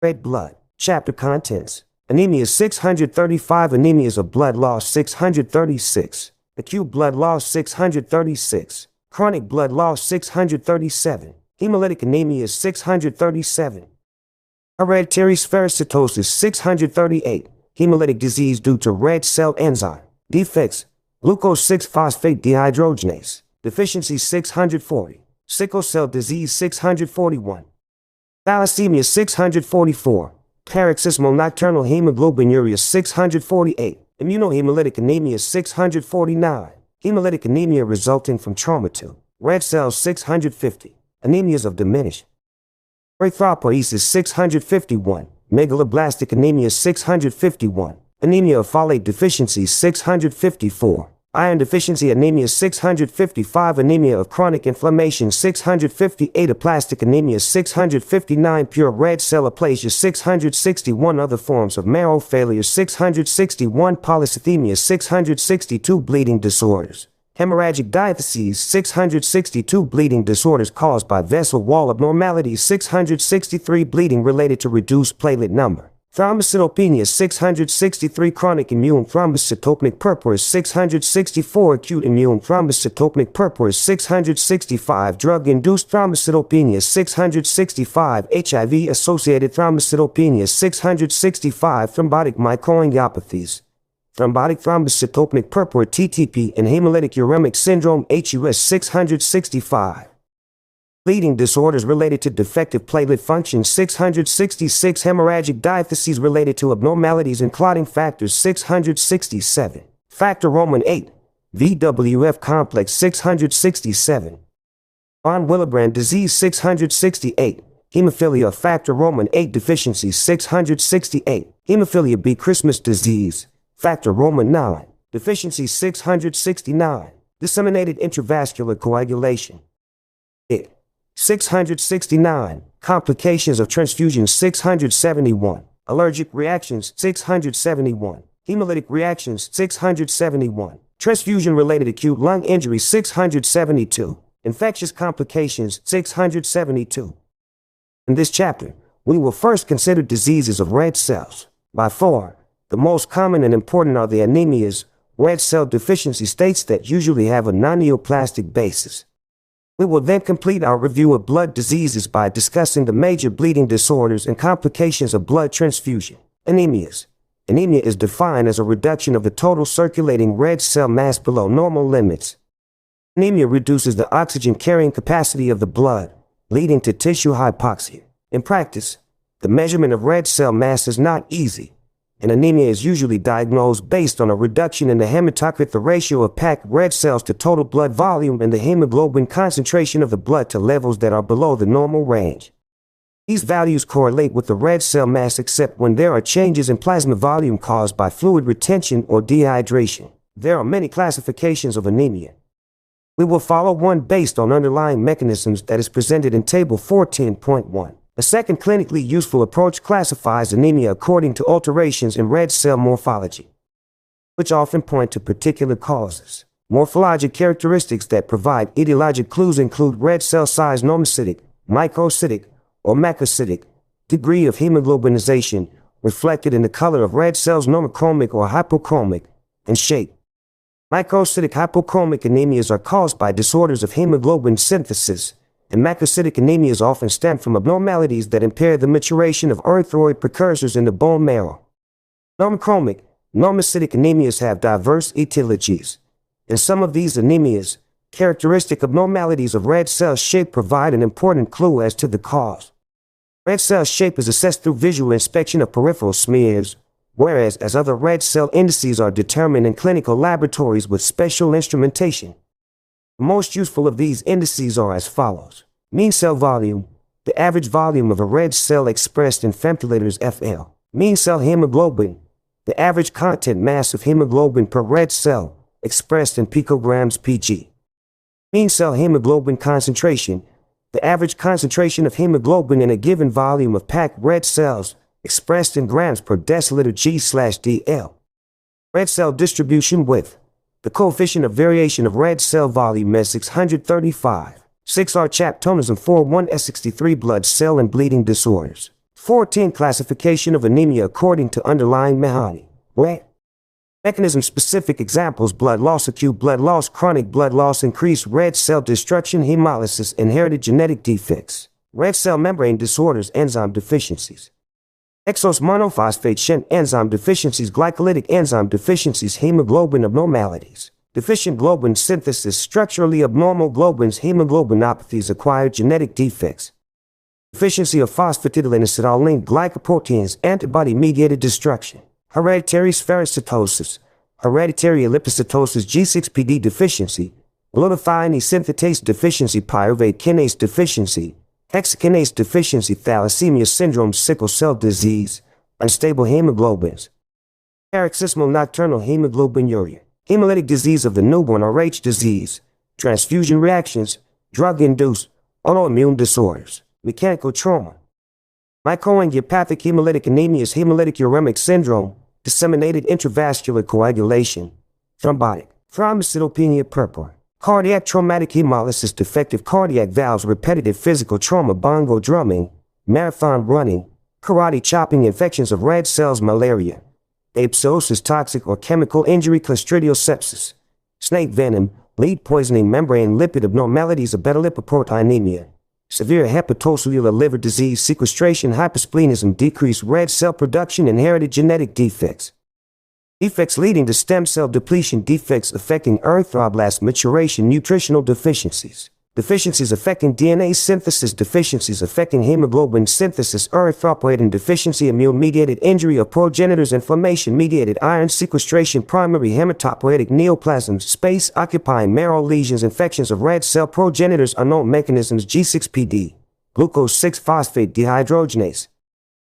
Red blood. Chapter contents. Anemia 635. Anemias of blood loss 636. Acute blood loss 636. Chronic blood loss 637. Hemolytic anemia 637. Hereditary spherocytosis 638. Hemolytic disease due to red cell enzyme defects. Glucose 6-phosphate dehydrogenase deficiency 640. Sickle cell disease 641. Thalassemia 644. Paroxysmal nocturnal hemoglobinuria 648. Immunohemolytic anemia 649. Hemolytic anemia resulting from trauma to red cells 650. Anemias of diminished erythropoiesis 651. Megaloblastic anemia 651. Anemia of folate deficiency 654. Iron deficiency anemia 655. Anemia of chronic inflammation 658. Aplastic anemia 659. Pure red cell aplasia 661. Other forms of marrow failure 661. Polycythemia 662. Bleeding disorders. Hemorrhagic diatheses 662. Bleeding disorders caused by vessel wall abnormalities 663. Bleeding related to reduced platelet number. Thrombocytopenia 663. Chronic immune thrombocytopenic purpura 664. Acute immune thrombocytopenic purpura 665. Drug-induced thrombocytopenia 665. HIV-associated thrombocytopenia 665. Thrombotic microangiopathies. Thrombotic thrombocytopenic purpura TTP and hemolytic uremic syndrome HUS 665. Bleeding disorders related to defective platelet function 666. Hemorrhagic diatheses related to abnormalities in clotting factors 667. Factor Roman 8. VWF complex 667. Von Willebrand disease 668. Hemophilia factor Roman 8 deficiency 668. Hemophilia B Christmas disease factor Roman 9 deficiency 669. Disseminated intravascular coagulation 669. Complications of transfusion 671. Allergic reactions 671. Hemolytic reactions 671. Transfusion-related acute lung injury 672. Infectious complications 672. In this chapter, we will first consider diseases of red cells. By far, the most common and important are the anemias, red cell deficiency states that usually have a non-neoplastic basis. We will then complete our review of blood diseases by discussing the major bleeding disorders and complications of blood transfusion. Anemias. Anemia is defined as a reduction of the total circulating red cell mass below normal limits. Anemia reduces the oxygen carrying capacity of the blood, leading to tissue hypoxia. In practice, the measurement of red cell mass is not easy, and anemia is usually diagnosed based on a reduction in the hematocrit, the ratio of packed red cells to total blood volume, and the hemoglobin concentration of the blood to levels that are below the normal range. These values correlate with the red cell mass except when there are changes in plasma volume caused by fluid retention or dehydration. There are many classifications of anemia. We will follow one based on underlying mechanisms that is presented in Table 14.1. A second clinically useful approach classifies anemia according to alterations in red cell morphology, which often point to particular causes. Morphologic characteristics that provide etiologic clues include red cell size, normocytic, microcytic, or macrocytic, degree of hemoglobinization, reflected in the color of red cells, normochromic or hypochromic, and shape. Microcytic hypochromic anemias are caused by disorders of hemoglobin synthesis, and macrocytic anemias often stem from abnormalities that impair the maturation of erythroid precursors in the bone marrow. Normochromic, normocytic anemias have diverse etiologies. In some of these anemias, characteristic abnormalities of red cell shape provide an important clue as to the cause. Red cell shape is assessed through visual inspection of peripheral smears, whereas other red cell indices are determined in clinical laboratories with special instrumentation. The most useful of these indices are as follows. Mean cell volume, the average volume of a red cell expressed in femtoliters FL. Mean cell hemoglobin, the average content mass of hemoglobin per red cell, expressed in picograms pg. Mean cell hemoglobin concentration, the average concentration of hemoglobin in a given volume of packed red cells, expressed in grams per deciliter G/dl. Red cell distribution width, the coefficient of variation of red cell volume is 635. 6R chaptonism 41S63 blood cell and bleeding disorders. 14. Classification of anemia according to underlying mechanism. Specific examples: blood loss, acute blood loss, chronic blood loss, increased red cell destruction, hemolysis, inherited genetic defects, red cell membrane disorders, enzyme deficiencies, exose monophosphate shunt enzyme deficiencies, glycolytic enzyme deficiencies, hemoglobin abnormalities, deficient globin synthesis, structurally abnormal globins, hemoglobinopathies, acquired genetic defects, deficiency of phosphatidylinicidol-linked glycoproteins, antibody-mediated destruction, hereditary spherocytosis, hereditary erythrocytosis, G6PD deficiency, glutathione synthetase deficiency, pyruvate kinase deficiency, hexakinase deficiency, thalassemia syndrome, sickle cell disease, unstable hemoglobins, paroxysmal nocturnal hemoglobinuria, hemolytic disease of the newborn or H disease, transfusion reactions, drug-induced autoimmune disorders, mechanical trauma, microangiopathic hemolytic anemias, hemolytic uremic syndrome, disseminated intravascular coagulation, thrombotic, thrombocytopenia purpura, cardiac traumatic hemolysis, defective cardiac valves, repetitive physical trauma, bongo drumming, marathon running, karate chopping, infections of red cells, malaria, abscessosis, toxic or chemical injury, clostridial sepsis, snake venom, lead poisoning, membrane lipid abnormalities, beta-lipoproteinemia, severe hepatocellular liver disease, sequestration, hypersplenism, decreased red cell production, inherited genetic defects, defects leading to stem cell depletion, defects affecting erythroblast maturation, nutritional deficiencies, deficiencies affecting DNA synthesis, deficiencies affecting hemoglobin synthesis, erythropoietin deficiency, immune-mediated injury of progenitors, inflammation-mediated iron sequestration, primary hematopoietic neoplasms, space-occupying marrow lesions, infections of red cell progenitors, unknown mechanisms, G6PD, glucose 6-phosphate dehydrogenase.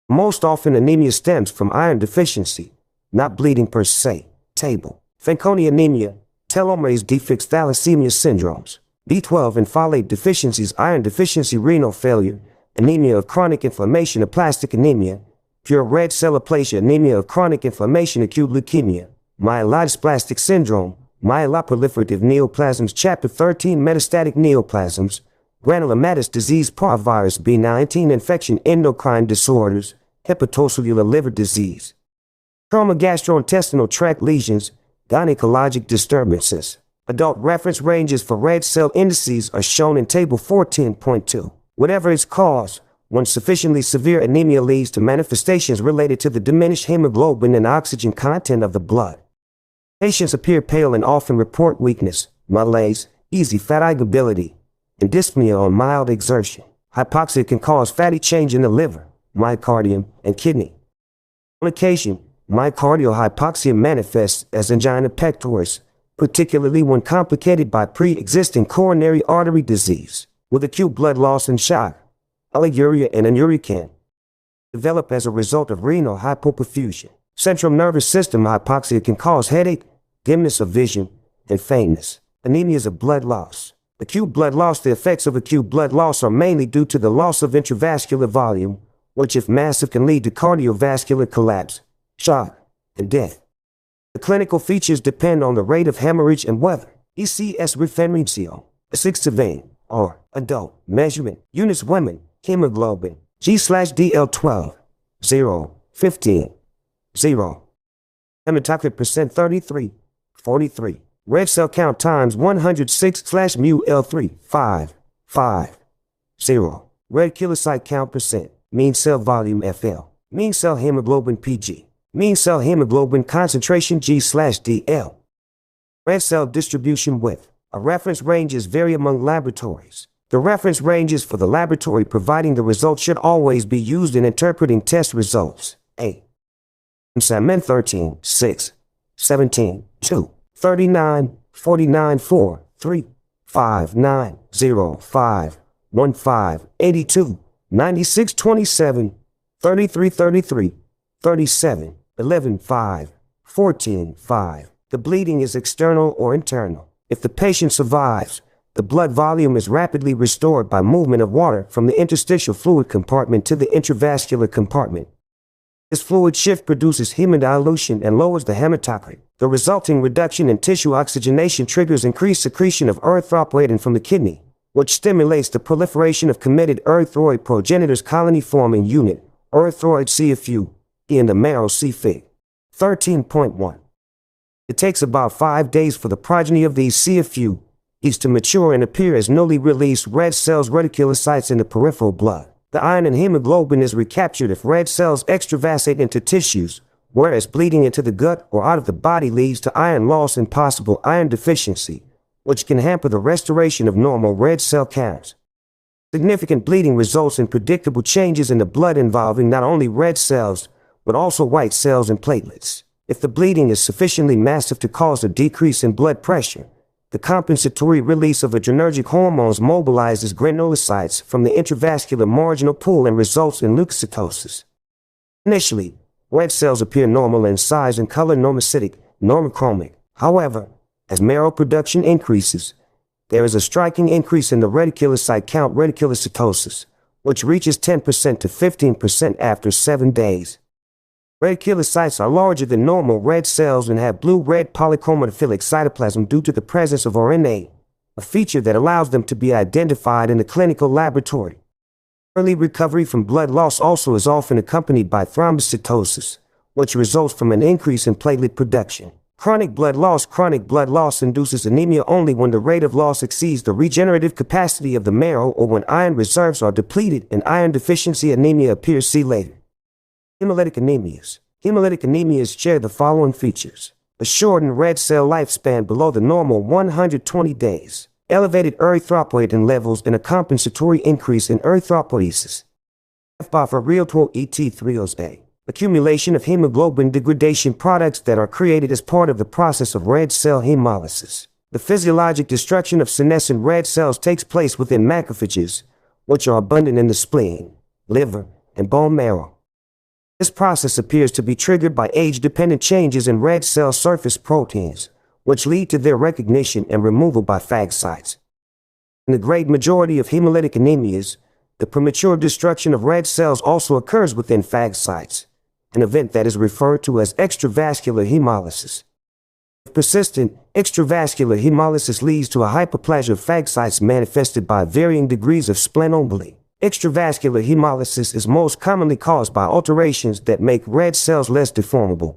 Most often anemia stems from iron deficiency, not bleeding per se. Table: Fanconi anemia, telomerase defects, thalassemia syndromes, B12 and folate deficiencies, iron deficiency, renal failure, anemia of chronic inflammation, aplastic anemia, pure red cell aplasia, anemia of chronic inflammation, acute leukemia, myelodysplastic syndrome, myeloproliferative neoplasms, chapter 13, metastatic neoplasms, granulomatous disease, parvovirus B19 infection, endocrine disorders, hepatocellular liver disease, trauma, gastrointestinal tract lesions, gynecologic disturbances. Adult reference ranges for red cell indices are shown in Table 14.2. Whatever its cause, when sufficiently severe anemia leads to manifestations related to the diminished hemoglobin and oxygen content of the blood. Patients appear pale and often report weakness, malaise, easy fatigability, and dyspnea on mild exertion. Hypoxia can cause fatty change in the liver, myocardium, and kidney. On occasion, myocardial hypoxia manifests as angina pectoris, particularly when complicated by pre-existing coronary artery disease, with acute blood loss and shock. Oliguria and anuria can develop as a result of renal hypoperfusion. Central nervous system hypoxia can cause headache, dimness of vision, and faintness. Anemias of blood loss. Acute blood loss. The effects of acute blood loss are mainly due to the loss of intravascular volume, which if massive can lead to cardiovascular collapse, shock, and death. The clinical features depend on the rate of hemorrhage and whether ECS referencio, a 6 vein, or adult measurement. Units: women, hemoglobin, G/DL12, 0, 15, 0. Hematocrit percent 33, 43. Red cell count times 106/μL3, 5, 5, 0. Red kelocyte count percent. Mean cell volume FL. Mean cell hemoglobin PG. Mean cell hemoglobin concentration G/DL. Red cell distribution width. A reference ranges vary among laboratories. The reference ranges for the laboratory providing the results should always be used in interpreting test results. A. Salmon 13, 6, 17, 2, 39, 49, 4, 3, 5, 9, 0, 5, 1, 5, 82, 96, 27, 33, 33, 37, 11, 5, 14, 5. The bleeding is external or internal. If the patient survives, the blood volume is rapidly restored by movement of water from the interstitial fluid compartment to the intravascular compartment. This fluid shift produces hemodilution and lowers the hematocrit. The resulting reduction in tissue oxygenation triggers increased secretion of erythropoietin from the kidney, which stimulates the proliferation of committed erythroid progenitors colony-forming unit, erythroid CFU, in the marrow CFig. 13.1. It takes about 5 days for the progeny of these CFU to mature and appear as newly released red cells reticulocytes in the peripheral blood. The iron in hemoglobin is recaptured if red cells extravasate into tissues, whereas bleeding into the gut or out of the body leads to iron loss and possible iron deficiency, which can hamper the restoration of normal red cell counts. Significant bleeding results in predictable changes in the blood involving not only red cells, but also white cells and platelets. If the bleeding is sufficiently massive to cause a decrease in blood pressure, the compensatory release of adrenergic hormones mobilizes granulocytes from the intravascular marginal pool and results in leukocytosis. Initially, red cells appear normal in size and color, normocytic, normochromic. However, as marrow production increases, there is a striking increase in the reticulocyte count, reticulocytosis, which reaches 10% to 15% after 7 days. Reticulocytes are larger than normal red cells and have blue-red polychromatophilic cytoplasm due to the presence of RNA, a feature that allows them to be identified in the clinical laboratory. Early recovery from blood loss also is often accompanied by thrombocytosis, which results from an increase in platelet production. Chronic blood loss induces anemia only when the rate of loss exceeds the regenerative capacity of the marrow or when iron reserves are depleted and iron deficiency anemia appears. See later. Hemolytic anemias. Hemolytic anemias share the following features: a shortened red cell lifespan below the normal 120 days, elevated erythropoietin levels, and a compensatory increase in erythropoiesis. F-buffer-real-12 ET3OSA. Accumulation of hemoglobin degradation products that are created as part of the process of red cell hemolysis. The physiologic destruction of senescent red cells takes place within macrophages, which are abundant in the spleen, liver, and bone marrow. This process appears to be triggered by age-dependent changes in red cell surface proteins, which lead to their recognition and removal by phagocytes. In the great majority of hemolytic anemias, the premature destruction of red cells also occurs within phagocytes, an event that is referred to as extravascular hemolysis. Persistent extravascular hemolysis leads to a hyperplasia of phagocytes manifested by varying degrees of splenomegaly. Extravascular hemolysis is most commonly caused by alterations that make red cells less deformable.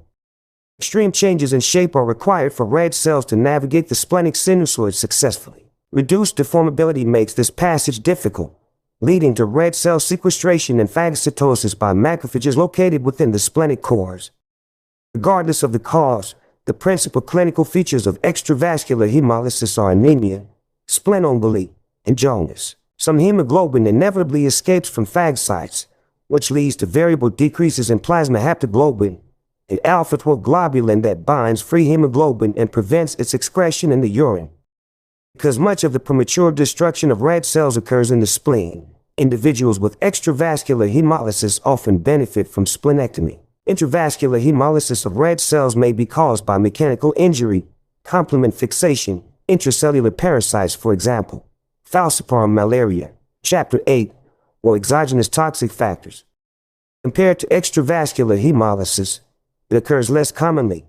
Extreme changes in shape are required for red cells to navigate the splenic sinusoid successfully. Reduced deformability makes this passage difficult, leading to red cell sequestration and phagocytosis by macrophages located within the splenic cores. Regardless of the cause, the principal clinical features of extravascular hemolysis are anemia, splenomegaly, and jaundice. Some hemoglobin inevitably escapes from phagocytes, which leads to variable decreases in plasma haptoglobin, an alpha-12 globulin that binds free hemoglobin and prevents its excretion in the urine. Because much of the premature destruction of red cells occurs in the spleen, individuals with extravascular hemolysis often benefit from splenectomy. Intravascular hemolysis of red cells may be caused by mechanical injury, complement fixation, intracellular parasites, for example, falciparum malaria, Chapter 8, or exogenous toxic factors. Compared to extravascular hemolysis, it occurs less commonly.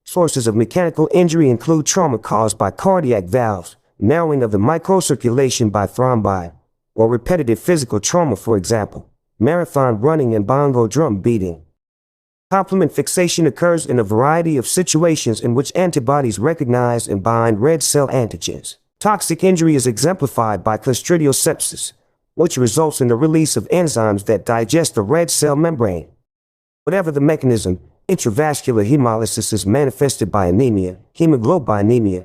Sources of mechanical injury include trauma caused by cardiac valves, narrowing of the microcirculation by thrombi, or repetitive physical trauma, for example, marathon running and bongo drum beating. Complement fixation occurs in a variety of situations in which antibodies recognize and bind red cell antigens. Toxic injury is exemplified by clostridial sepsis, which results in the release of enzymes that digest the red cell membrane. Whatever the mechanism, intravascular hemolysis is manifested by anemia, hemoglobinuria,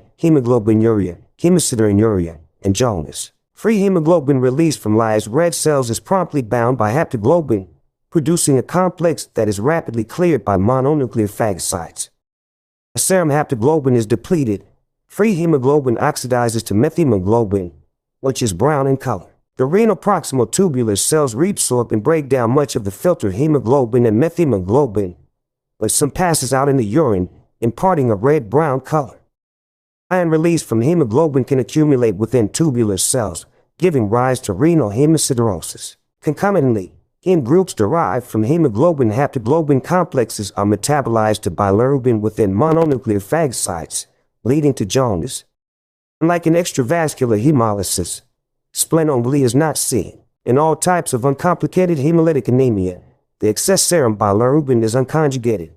hemosideruria, and jaundice. Free hemoglobin released from lyased red cells is promptly bound by haptoglobin, producing a complex that is rapidly cleared by mononuclear phagocytes. As serum haptoglobin is depleted, free hemoglobin oxidizes to methemoglobin, which is brown in color. The renal proximal tubular cells reabsorb and break down much of the filtered hemoglobin and methemoglobin, but some passes out in the urine, imparting a red-brown color. Iron released from hemoglobin can accumulate within tubular cells, giving rise to renal hemosiderosis. Concomitantly, heme groups derived from hemoglobin haptoglobin complexes are metabolized to bilirubin within mononuclear phagocytes, leading to jaundice. Unlike in extravascular hemolysis, splenomegaly is not seen. In all types of uncomplicated hemolytic anemia, the excess serum bilirubin is unconjugated.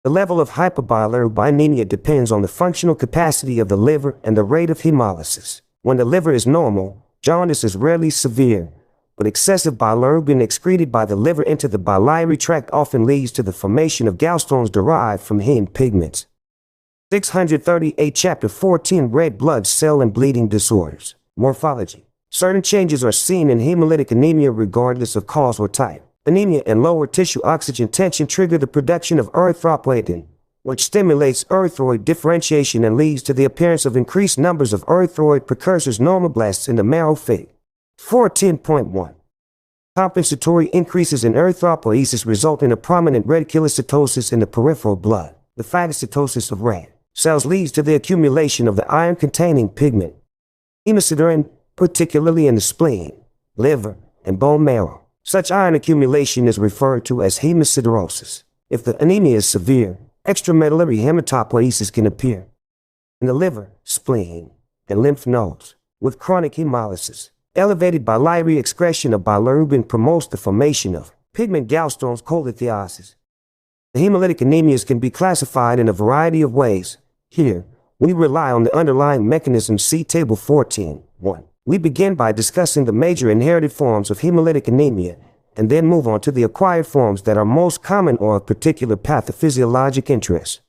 The level of hyperbilirubinemia depends on the functional capacity of the liver and the rate of hemolysis. When the liver is normal, jaundice is rarely severe, but excessive bilirubin excreted by the liver into the biliary tract often leads to the formation of gallstones derived from heme pigments. 638 Chapter 14 Red blood cell and bleeding disorders. Morphology. Certain changes are seen in hemolytic anemia regardless of cause or type. Anemia and lower tissue oxygen tension trigger the production of erythropoietin, which stimulates erythroid differentiation and leads to the appearance of increased numbers of erythroid precursors normoblasts in the marrow. Fig. 14.1. Compensatory increases in erythropoiesis result in a prominent reticulocytosis in the peripheral blood. The phagocytosis of red cells leads to the accumulation of the iron-containing pigment hemosiderin, particularly in the spleen, liver, and bone marrow. Such iron accumulation is referred to as hemosiderosis. If the anemia is severe, extramedullary hematopoiesis can appear in the liver, spleen, and lymph nodes. With chronic hemolysis, elevated biliary excretion of bilirubin promotes the formation of pigment gallstones called lithiasis. The hemolytic anemias can be classified in a variety of ways. Here, we rely on the underlying mechanism. See Table 14.1. We begin by discussing the major inherited forms of hemolytic anemia, and then move on to the acquired forms that are most common or of particular pathophysiologic interest.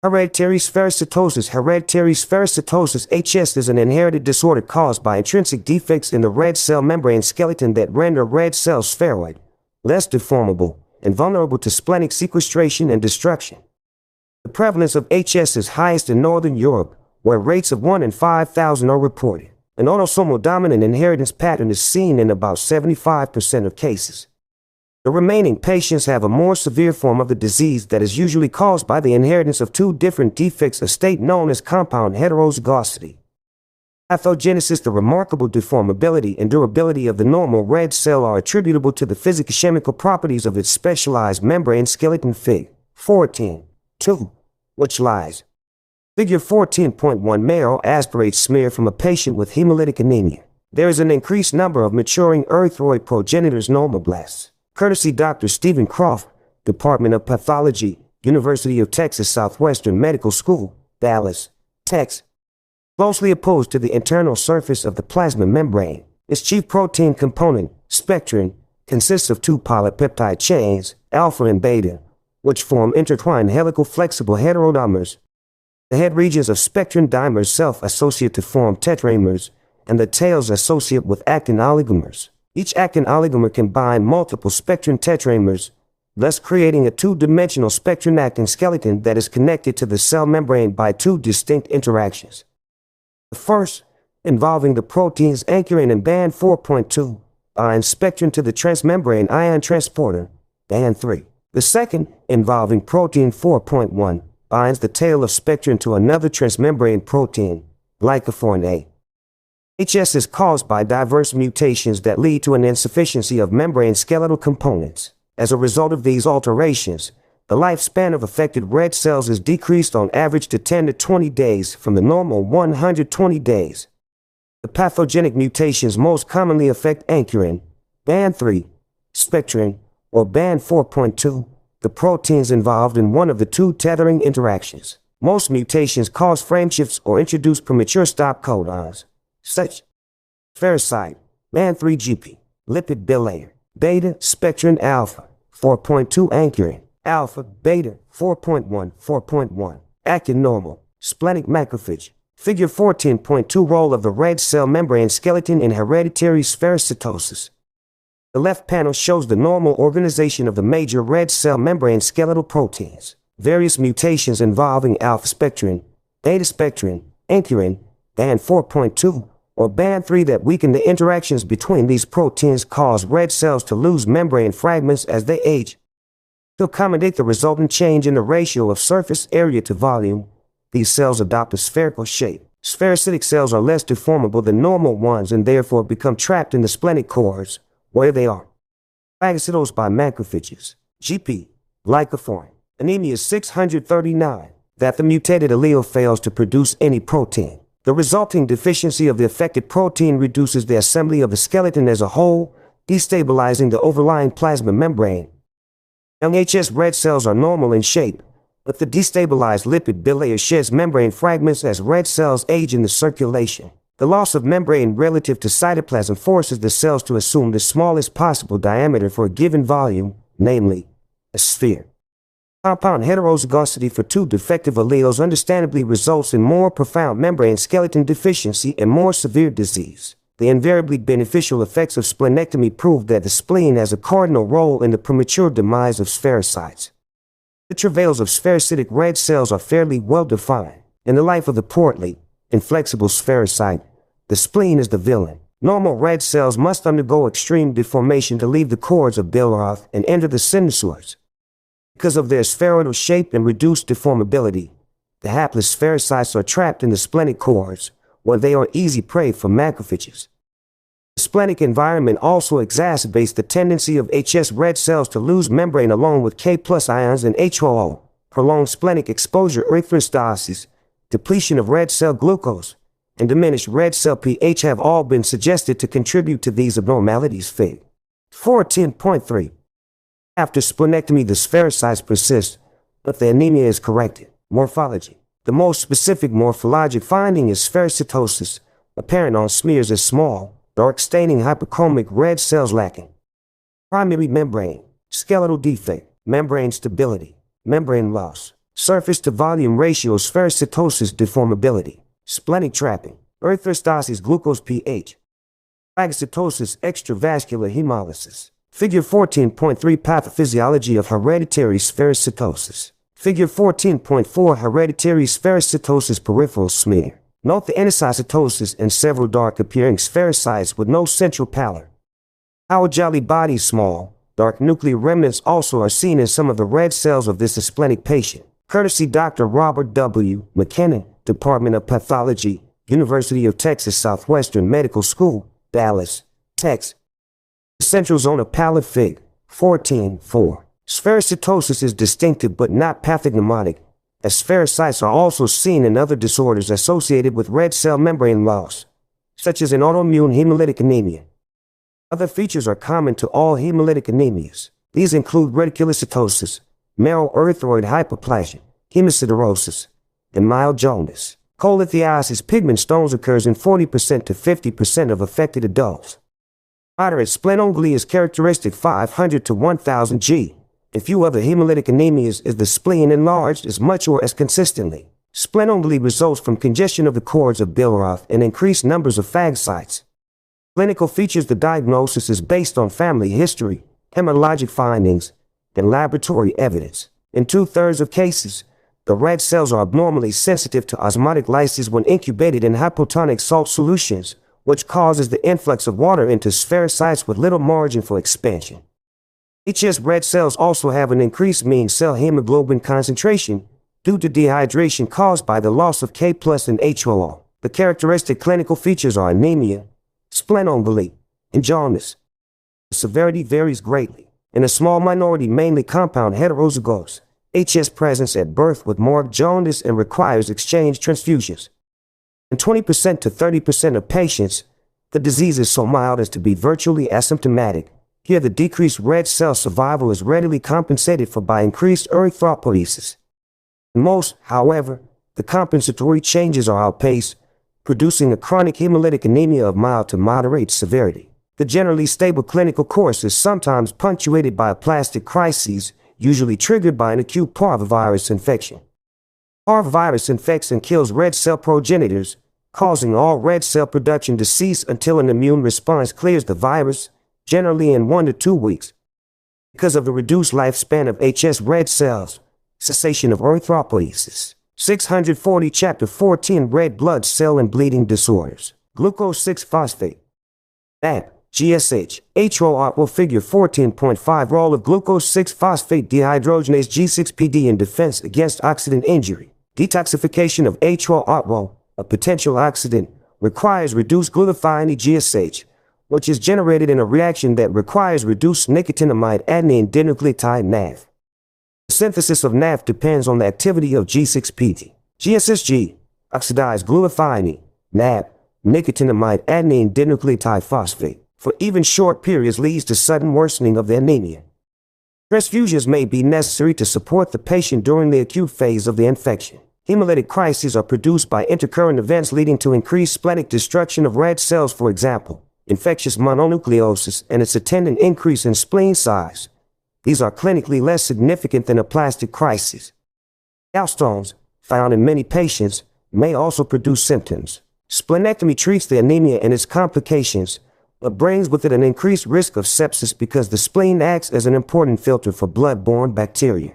Hereditary spherocytosis. Hereditary spherocytosis (HS) is an inherited disorder caused by intrinsic defects in the red cell membrane skeleton that render red cells spheroid, less deformable, and vulnerable to splenic sequestration and destruction. The prevalence of HS is highest in Northern Europe, where rates of 1 in 5,000 are reported. An autosomal dominant inheritance pattern is seen in about 75% of cases. The remaining patients have a more severe form of the disease that is usually caused by the inheritance of two different defects, a state known as compound heterozygosity. Pathogenesis. The remarkable deformability and durability of the normal red cell are attributable to the physicochemical properties of its specialized membrane skeleton. Fig. 14.2, which lies. Figure 14.1. Marrow aspirate smear from a patient with hemolytic anemia. There is an increased number of maturing erythroid progenitors normoblasts. Courtesy Dr. Stephen Croft, Department of Pathology, University of Texas Southwestern Medical School, Dallas, Texas. Closely opposed to the internal surface of the plasma membrane, its chief protein component, spectrin, consists of two polypeptide chains, alpha and beta, which form intertwined helical flexible heterodimers. The head regions of spectrin dimers self-associate to form tetramers, and the tails associate with actin oligomers. Each actin oligomer can bind multiple spectrin tetramers, thus creating a two-dimensional spectrin-actin skeleton that is connected to the cell membrane by two distinct interactions. The first, involving the proteins ankyrin and band 4.2, binds spectrin to the transmembrane ion transporter, band 3. The second, involving protein 4.1, binds the tail of spectrin to another transmembrane protein, glycophorin A. HS is caused by diverse mutations that lead to an insufficiency of membrane skeletal components. As a result of these alterations, the lifespan of affected red cells is decreased on average to 10 to 20 days from the normal 120 days. The pathogenic mutations most commonly affect ankyrin, band 3, spectrin, or band 4.2, the proteins involved in one of the two tethering interactions. Most mutations cause frameshifts or introduce premature stop codons, such ferricide, band 3 GP, lipid bilayer, beta, spectrin alpha, 4.2 ankyrin, alpha, beta, 4.1, actin normal, splenic macrophage. Figure 14.2 Role of the red cell membrane skeleton in hereditary spherocytosis. The left panel shows the normal organization of the major red cell membrane skeletal proteins. Various mutations involving alpha spectrin, beta spectrin, ankyrin, band 4.2, or band 3 that weaken the interactions between these proteins cause red cells to lose membrane fragments as they age. To accommodate the resultant change in the ratio of surface area to volume, these cells adopt a spherical shape. Spherocytic cells are less deformable than normal ones and therefore become trapped in the splenic cores, where they are phagocytosed by macrophages. GP, glycophorin. Anemia 639, that the mutated allele fails to produce any protein. The resulting deficiency of the affected protein reduces the assembly of the skeleton as a whole, destabilizing the overlying plasma membrane, Young HS red cells are normal in shape, but the destabilized lipid bilayer sheds membrane fragments as red cells age in the circulation. The loss of membrane relative to cytoplasm forces the cells to assume the smallest possible diameter for a given volume, namely, a sphere. Compound heterozygosity for two defective alleles understandably results in more profound membrane skeleton deficiency and more severe disease. The invariably beneficial effects of splenectomy prove that the spleen has a cardinal role in the premature demise of spherocytes. The travails of spherocytic red cells are fairly well defined. In the life of the portly, inflexible spherocyte, the spleen is the villain. Normal red cells must undergo extreme deformation to leave the cords of Billroth and enter the sinusoids. Because of their spheroidal shape and reduced deformability, the hapless spherocytes are trapped in the splenic cords, where they are easy prey for macrophages. The splenic environment also exacerbates the tendency of HS red cells to lose membrane along with K+ ions and HOO. Prolonged splenic exposure, erythrostosis, depletion of red cell glucose, and diminished red cell pH have all been suggested to contribute to these abnormalities. Fig. 4.10.3. After splenectomy, the spherocytes persist, but the anemia is corrected. Morphology. The most specific morphologic finding is spherocytosis, apparent on smears as small, dark staining hyperchromic red cells lacking. Primary membrane. Skeletal defect. Membrane stability. Membrane loss. Surface to volume ratio. Spherocytosis deformability. Splenic trapping. Erythrostosis. Glucose pH. Phagocytosis. Extravascular hemolysis. Figure 14.3 Pathophysiology of hereditary spherocytosis. Figure 14.4 Hereditary spherocytosis peripheral smear. Note the anisocytosis and several dark-appearing spherocytes with no central pallor. Our jolly body small, dark nuclear remnants also are seen in some of the red cells of this splenic patient. Courtesy Dr. Robert W. McKinnon, Department of Pathology, University of Texas Southwestern Medical School, Dallas, Texas. Central zone of pallor. Fig. 14.4. Spherocytosis is distinctive but not pathognomonic, as spherocytes are also seen in other disorders associated with red cell membrane loss, such as in autoimmune hemolytic anemia. Other features are common to all hemolytic anemias. These include reticulocytosis, marrow erythroid hyperplasia, hemosiderosis, and mild jaundice. Cholelithiasis pigment stones occurs in 40% to 50% of affected adults. Moderate splenomegaly is characteristic 500 to 1000 G. In few other hemolytic anemias is the spleen enlarged as much or as consistently. Splenomegaly results from congestion of the cords of Billroth and increased numbers of phagocytes. Clinical features. The diagnosis is based on family history, hematologic findings, and laboratory evidence. In 2/3 of cases, the red cells are abnormally sensitive to osmotic lysis when incubated in hypotonic salt solutions, which causes the influx of water into spherocytes with little margin for expansion. HS red cells also have an increased mean cell hemoglobin concentration due to dehydration caused by the loss of K+ and HOO. The characteristic clinical features are anemia, splenomegaly, and jaundice. The severity varies greatly. In a small minority, mainly compound heterozygous, HS presence at birth with marked jaundice and requires exchange transfusions. In 20% to 30% of patients, the disease is so mild as to be virtually asymptomatic. Here, the decreased red cell survival is readily compensated for by increased erythropoiesis. In most, however, the compensatory changes are outpaced, producing a chronic hemolytic anemia of mild to moderate severity. The generally stable clinical course is sometimes punctuated by aplastic crises, usually triggered by an acute parvovirus infection. Parvovirus infects and kills red cell progenitors, causing all red cell production to cease until an immune response clears the virus, generally in 1 to 2 weeks. Because of the reduced lifespan of HS red cells, cessation of erythropoiesis. 640 Chapter 14 Red blood cell and bleeding disorders. Glucose 6-phosphate. NAP, GSH, HOR will figure 14.5 Role of glucose 6-phosphate dehydrogenase G6PD in defense against oxidant injury. Detoxification of HOR, a potential oxidant, requires reduced glutathione GSH, which is generated in a reaction that requires reduced nicotinamide adenine dinucleotide NAF. The synthesis of NAF depends on the activity of G6PD. GSSG, oxidized glutathione, NAP, nicotinamide adenine dinucleotide phosphate, for even short periods leads to sudden worsening of the anemia. Transfusions may be necessary to support the patient during the acute phase of the infection. Hemolytic crises are produced by intercurrent events leading to increased splenic destruction of red cells, for example, infectious mononucleosis and its attendant increase in spleen size. These are clinically less significant than aplastic crises. Gallstones, found in many patients, may also produce symptoms. Splenectomy treats the anemia and its complications, but brings with it an increased risk of sepsis because the spleen acts as an important filter for blood-borne bacteria.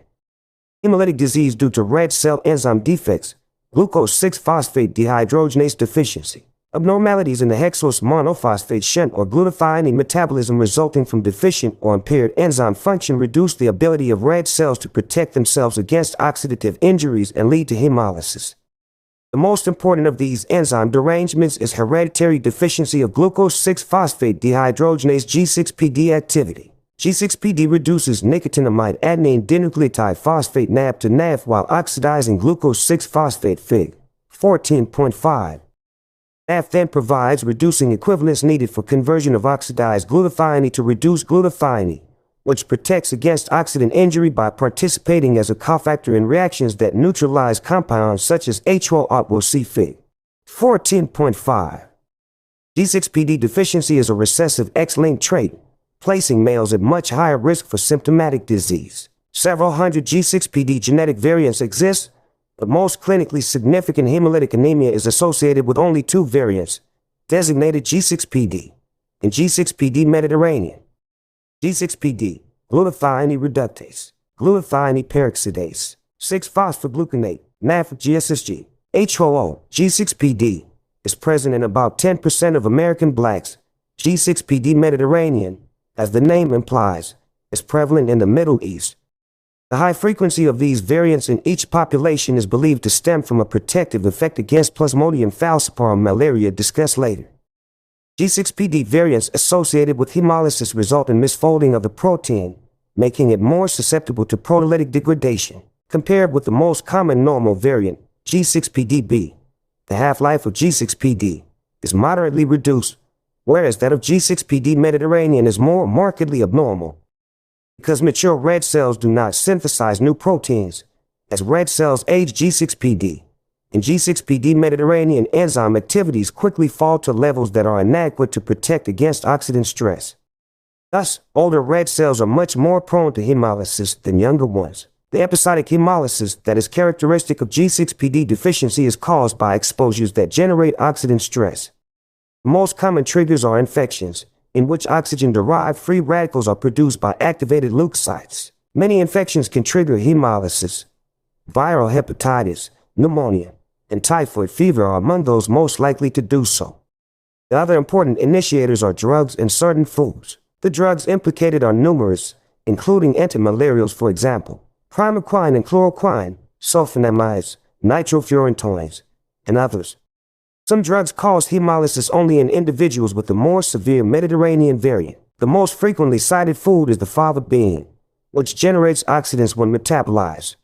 Hemolytic disease due to red cell enzyme defects, glucose 6-phosphate dehydrogenase deficiency, abnormalities in the hexose monophosphate shunt or glutathione metabolism resulting from deficient or impaired enzyme function reduce the ability of red cells to protect themselves against oxidative injuries and lead to hemolysis. The most important of these enzyme derangements is hereditary deficiency of glucose 6-phosphate dehydrogenase G6PD activity. G6PD reduces nicotinamide adenine dinucleotide phosphate NAB to NAF while oxidizing glucose 6-phosphate Fig. 14.5. NAF then provides reducing equivalents needed for conversion of oxidized glutathione to reduced glutathione, which protects against oxidant injury by participating as a cofactor in reactions that neutralize compounds such as HO-C Fig. 14.5. G6PD deficiency is a recessive X-linked trait, placing males at much higher risk for symptomatic disease. Several hundred G6PD genetic variants exist, but most clinically significant hemolytic anemia is associated with only 2 variants, designated G6PD and G6PD Mediterranean. G6PD, glutathione reductase, glutathione peroxidase, 6-phosphogluconate, NAFGSSG, HOO, G6PD, is present in about 10% of American blacks. G6PD Mediterranean, as the name implies, is prevalent in the Middle East. The high frequency of these variants in each population is believed to stem from a protective effect against Plasmodium falciparum malaria discussed later. G6PD variants associated with hemolysis result in misfolding of the protein, making it more susceptible to proteolytic degradation. Compared with the most common normal variant, G6PDB, the half-life of G6PD is moderately reduced, whereas that of G6PD Mediterranean is more markedly abnormal. Because mature red cells do not synthesize new proteins, as red cells age, G6PD and G6PD Mediterranean enzyme activities quickly fall to levels that are inadequate to protect against oxidant stress. Thus, older red cells are much more prone to hemolysis than younger ones. The episodic hemolysis that is characteristic of G6PD deficiency is caused by exposures that generate oxidant stress. The most common triggers are infections, in which oxygen-derived free radicals are produced by activated leukocytes. Many infections can trigger hemolysis. Viral hepatitis, pneumonia, and typhoid fever are among those most likely to do so. The other important initiators are drugs and certain foods. The drugs implicated are numerous, including antimalarials, for example, primaquine and chloroquine, sulfonamides, nitrofurantoins, and others. Some drugs cause hemolysis only in individuals with the more severe Mediterranean variant. The most frequently cited food is the fava bean, which generates oxidants when metabolized.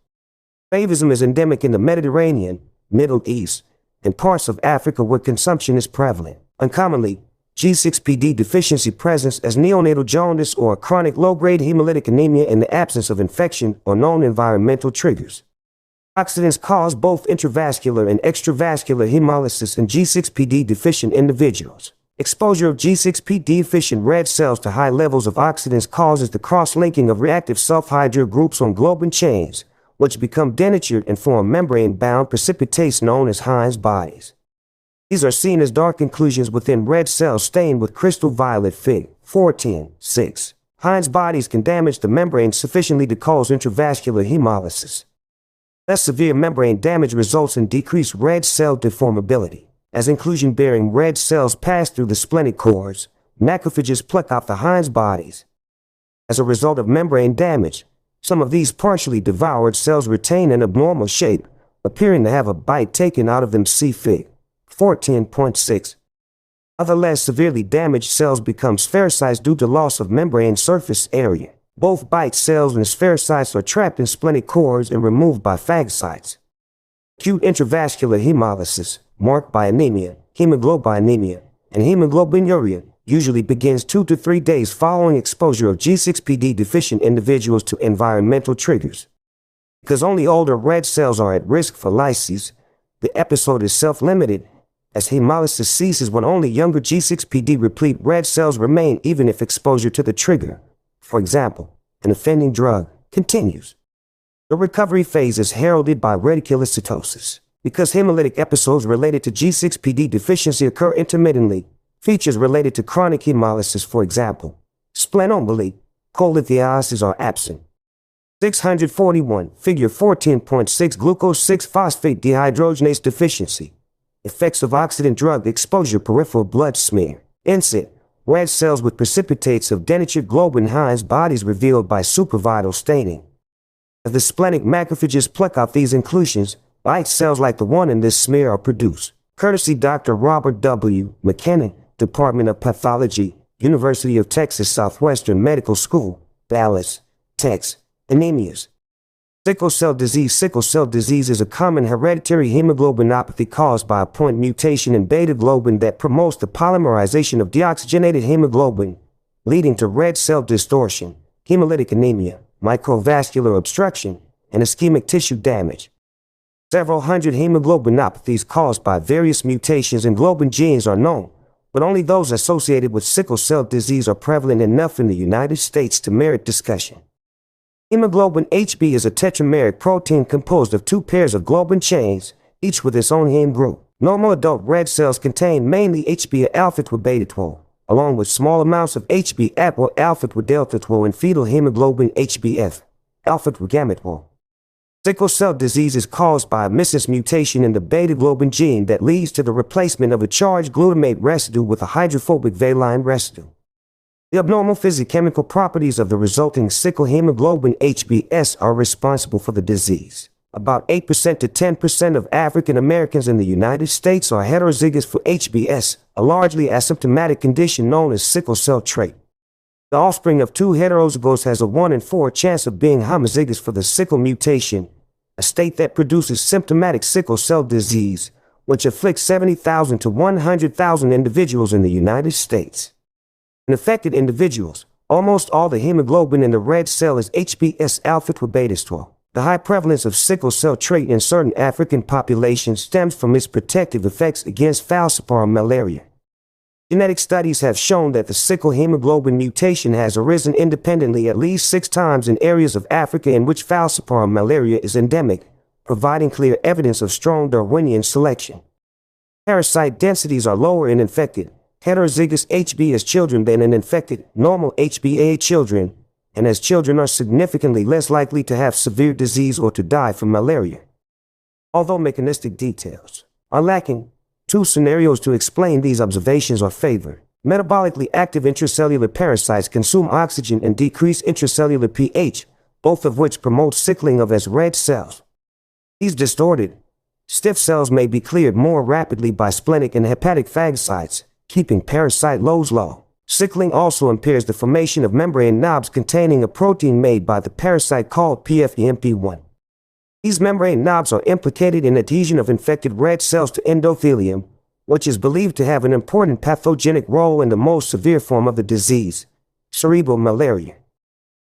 Favism is endemic in the Mediterranean, Middle East, and parts of Africa where consumption is prevalent. Uncommonly, G6PD deficiency presents as neonatal jaundice or chronic low-grade hemolytic anemia in the absence of infection or known environmental triggers. Oxidants cause both intravascular and extravascular hemolysis in G6PD deficient individuals. Exposure of G6PD deficient red cells to high levels of oxidants causes the cross-linking of reactive sulfhydryl groups on globin chains, which become denatured and form membrane-bound precipitates known as Heinz bodies. These are seen as dark inclusions within red cells stained with crystal violet Fig. 14.6. Heinz bodies can damage the membrane sufficiently to cause intravascular hemolysis. Less severe membrane damage results in decreased red cell deformability. As inclusion-bearing red cells pass through the splenic cords, macrophages pluck out the Heinz bodies. As a result of membrane damage, some of these partially devoured cells retain an abnormal shape, appearing to have a bite taken out of them. See Fig. 14.6. Other less severely damaged cells become spherocytes due to loss of membrane surface area. Both bite cells and spherocytes are trapped in splenic cords and removed by phagocytes. Acute intravascular hemolysis, marked by anemia, hemoglobinemia, and hemoglobinuria, usually begins 2 to 3 days following exposure of G6PD deficient individuals to environmental triggers. Because only older red cells are at risk for lysis, the episode is self-limited, as hemolysis ceases when only younger G6PD replete red cells remain even if exposure to the trigger, for example, an offending drug, continues. The recovery phase is heralded by reticulocytosis. Because hemolytic episodes related to G6PD deficiency occur intermittently, features related to chronic hemolysis, for example, splenomegaly, cholelithiasis are absent. 641, figure 14.6 glucose 6-phosphate dehydrogenase deficiency. Effects of oxidant drug exposure, peripheral blood smear. Inset, red cells with precipitates of denatured globin Heinz bodies revealed by supravital staining. As the splenic macrophages pluck out these inclusions, white cells like the one in this smear are produced. Courtesy Dr. Robert W. McKenna, Department of Pathology, University of Texas Southwestern Medical School, Dallas, Texas. Anemias. Sickle cell disease. Sickle cell disease is a common hereditary hemoglobinopathy caused by a point mutation in beta globin that promotes the polymerization of deoxygenated hemoglobin, leading to red cell distortion, hemolytic anemia, microvascular obstruction, and ischemic tissue damage. Several hundred hemoglobinopathies caused by various mutations in globin genes are known, but only those associated with sickle cell disease are prevalent enough in the United States to merit discussion. Hemoglobin HB is a tetrameric protein composed of 2 pairs of globin chains, each with its own heme group. Normal adult red cells contain mainly HB alpha to beta 12, along with small amounts of HB or alpha to delta 12 and fetal hemoglobin HbF, alpha to gamma 12. Sickle cell disease is caused by a missense mutation in the beta globin gene that leads to the replacement of a charged glutamate residue with a hydrophobic valine residue. The abnormal physicochemical properties of the resulting sickle hemoglobin HbS are responsible for the disease. About 8% to 10% of African Americans in the United States are heterozygous for HbS, a largely asymptomatic condition known as sickle cell trait. The offspring of 2 heterozygotes has a 1 in 4 chance of being homozygous for the sickle mutation, a state that produces symptomatic sickle cell disease, which afflicts 70,000 to 100,000 individuals in the United States. In affected individuals, almost all the hemoglobin in the red cell is HbS alpha to beta 12. The high prevalence of sickle cell trait in certain African populations stems from its protective effects against falciparum malaria. Genetic studies have shown that the sickle hemoglobin mutation has arisen independently at least 6 times in areas of Africa in which falciparum malaria is endemic, providing clear evidence of strong Darwinian selection. Parasite densities are lower in infected, heterozygous HbS children than in infected, normal HbA children, and as children are significantly less likely to have severe disease or to die from malaria. Although mechanistic details are lacking, 2 scenarios to explain these observations are favored. Metabolically active intracellular parasites consume oxygen and decrease intracellular pH, both of which promote sickling of as red cells. These distorted, stiff cells may be cleared more rapidly by splenic and hepatic phagocytes, keeping parasite loads low. Sickling also impairs the formation of membrane knobs containing a protein made by the parasite called PFEMP1. These membrane knobs are implicated in adhesion of infected red cells to endothelium, which is believed to have an important pathogenic role in the most severe form of the disease, cerebral malaria.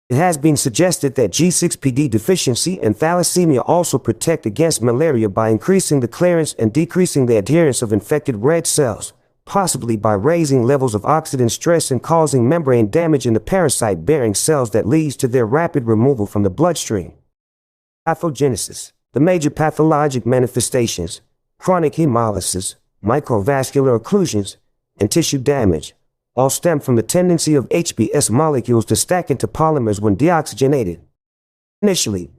It has been suggested that G6PD deficiency and thalassemia also protect against malaria by increasing the clearance and decreasing the adherence of infected red cells, possibly by raising levels of oxidant stress and causing membrane damage in the parasite-bearing cells that leads to their rapid removal from the bloodstream. Pathogenesis. The major pathologic manifestations, chronic hemolysis, microvascular occlusions, and tissue damage, all stem from the tendency of HbS molecules to stack into polymers when deoxygenated. Initially,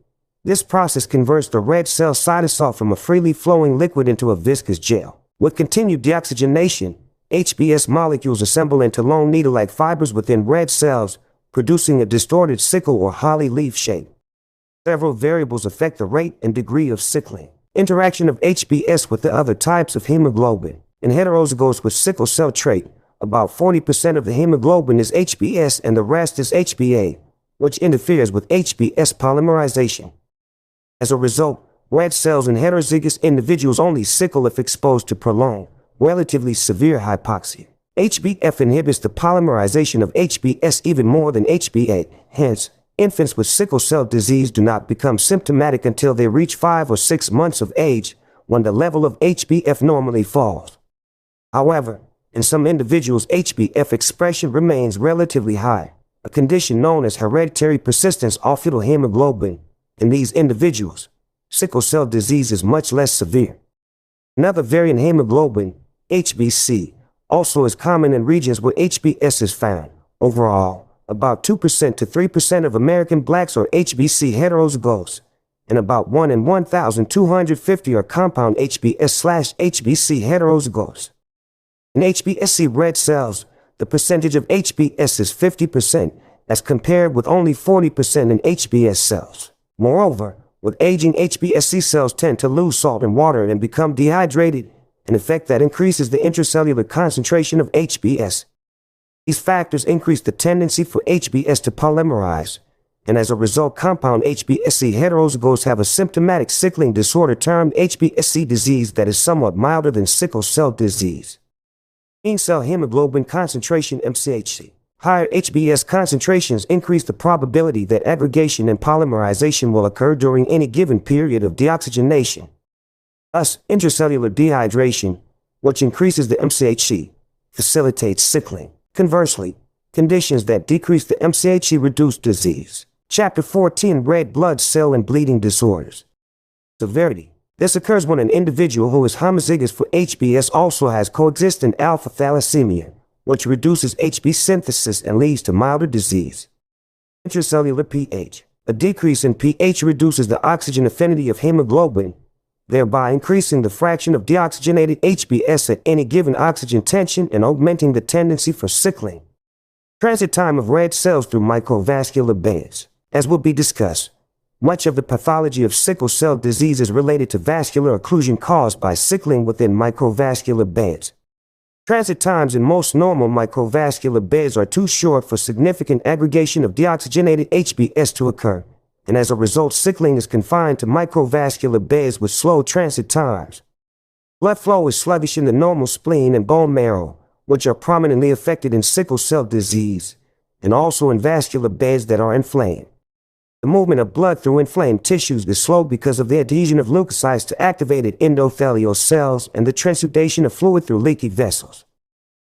this process converts the red cell cytosol from a freely flowing liquid into a viscous gel. With continued deoxygenation, HbS molecules assemble into long needle-like fibers within red cells, producing a distorted sickle or holly leaf shape. Several variables affect the rate and degree of sickling. Interaction of HbS with the other types of hemoglobin. In heterozygotes with sickle cell trait, about 40% of the hemoglobin is HbS and the rest is HbA, which interferes with HbS polymerization. As a result, red cells in heterozygous individuals only sickle if exposed to prolonged, relatively severe hypoxia. HbF inhibits the polymerization of HbS even more than HbA. Hence, infants with sickle cell disease do not become symptomatic until they reach 5 or 6 months of age, when the level of HbF normally falls. However, in some individuals, HbF expression remains relatively high, a condition known as hereditary persistence of fetal hemoglobin. In these individuals, sickle cell disease is much less severe. Another variant, hemoglobin, HbC, also is common in regions where HbS is found. Overall, about 2% to 3% of American blacks are HbC heterozygous, and about 1 in 1,250 are compound HbS/HbC heterozygous. In HbSC red cells, the percentage of HbS is 50%, as compared with only 40% in HbS cells. Moreover, with aging, HbSC cells tend to lose salt and water and become dehydrated, an effect that increases the intracellular concentration of HbS. These factors increase the tendency for HbS to polymerize, and as a result, compound HbSC heterozygous have a symptomatic sickling disorder termed HbSC disease that is somewhat milder than sickle cell disease. Mean cell hemoglobin concentration (MCHC). Higher HbS concentrations increase the probability that aggregation and polymerization will occur during any given period of deoxygenation. Thus, intracellular dehydration, which increases the MCHC, facilitates sickling. Conversely, conditions that decrease the MCHC reduce disease. Chapter 14, Red blood cell and bleeding disorders. Severity. This occurs when an individual who is homozygous for HbS also has coexistent alpha thalassemia, which reduces Hb synthesis and leads to milder disease. Intracellular pH. A decrease in pH reduces the oxygen affinity of hemoglobin, thereby increasing the fraction of deoxygenated HbS at any given oxygen tension and augmenting the tendency for sickling. Transit time of red cells through microvascular beds. As will be discussed, much of the pathology of sickle cell disease is related to vascular occlusion caused by sickling within microvascular beds. Transit times in most normal microvascular beds are too short for significant aggregation of deoxygenated HbS to occur, and as a result, sickling is confined to microvascular beds with slow transit times. Blood flow is sluggish in the normal spleen and bone marrow, which are prominently affected in sickle cell disease, and also in vascular beds that are inflamed. The movement of blood through inflamed tissues is slow because of the adhesion of leukocytes to activated endothelial cells and the transudation of fluid through leaky vessels.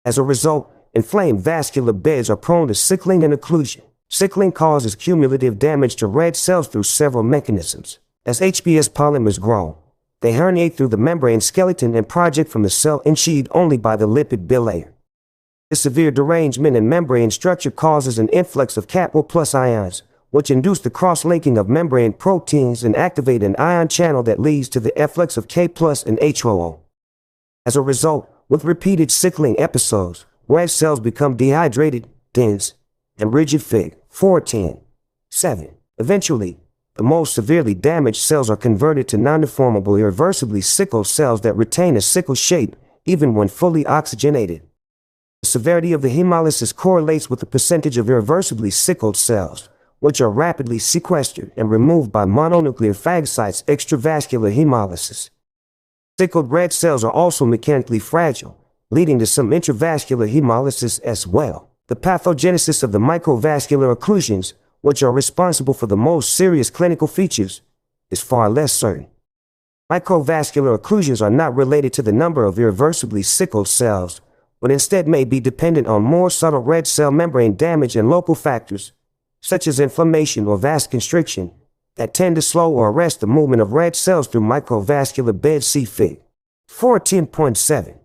As a result, inflamed vascular beds are prone to sickling and occlusion. Sickling causes cumulative damage to red cells through several mechanisms. As HbS polymers grow, they herniate through the membrane skeleton and project from the cell unsheathed only by the lipid bilayer. This severe derangement in membrane structure causes an influx of Ca+ ions, which induce the cross-linking of membrane proteins and activate an ion channel that leads to the efflux of K+ and HOO. As a result, with repeated sickling episodes, red cells become dehydrated, dense, and rigid. Fig. 4.10.7. Eventually, the most severely damaged cells are converted to non-deformable, irreversibly sickled cells that retain a sickle shape even when fully oxygenated. The severity of the hemolysis correlates with the percentage of irreversibly sickled cells, which are rapidly sequestered and removed by mononuclear phagocytes extravascular hemolysis. Sickled red cells are also mechanically fragile, leading to some intravascular hemolysis as well. The pathogenesis of the microvascular occlusions, which are responsible for the most serious clinical features, is far less certain. Microvascular occlusions are not related to the number of irreversibly sickled cells, but instead may be dependent on more subtle red cell membrane damage and local factors, such as inflammation or vasoconstriction, that tend to slow or arrest the movement of red cells through microvascular beds. See Fig. 14.7.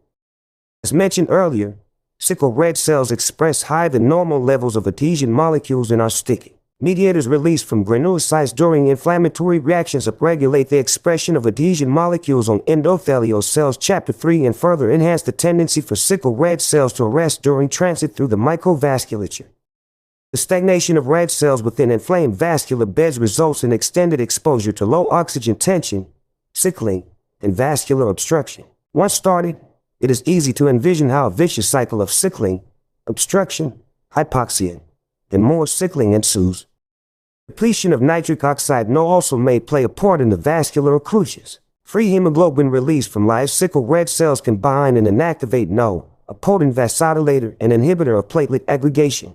As mentioned earlier, sickle red cells express higher than normal levels of adhesion molecules and are sticky. Mediators released from granulocytes during inflammatory reactions upregulate the expression of adhesion molecules on endothelial cells. Chapter 3, and further enhance the tendency for sickle red cells to arrest during transit through the microvasculature. The stagnation of red cells within inflamed vascular beds results in extended exposure to low oxygen tension, sickling, and vascular obstruction. Once started, it is easy to envision how a vicious cycle of sickling, obstruction, hypoxia, and more sickling ensues. Depletion of nitric oxide No also may play a part in the vascular occlusions. Free hemoglobin released from live sickle red cells can bind and inactivate No, a potent vasodilator and inhibitor of platelet aggregation.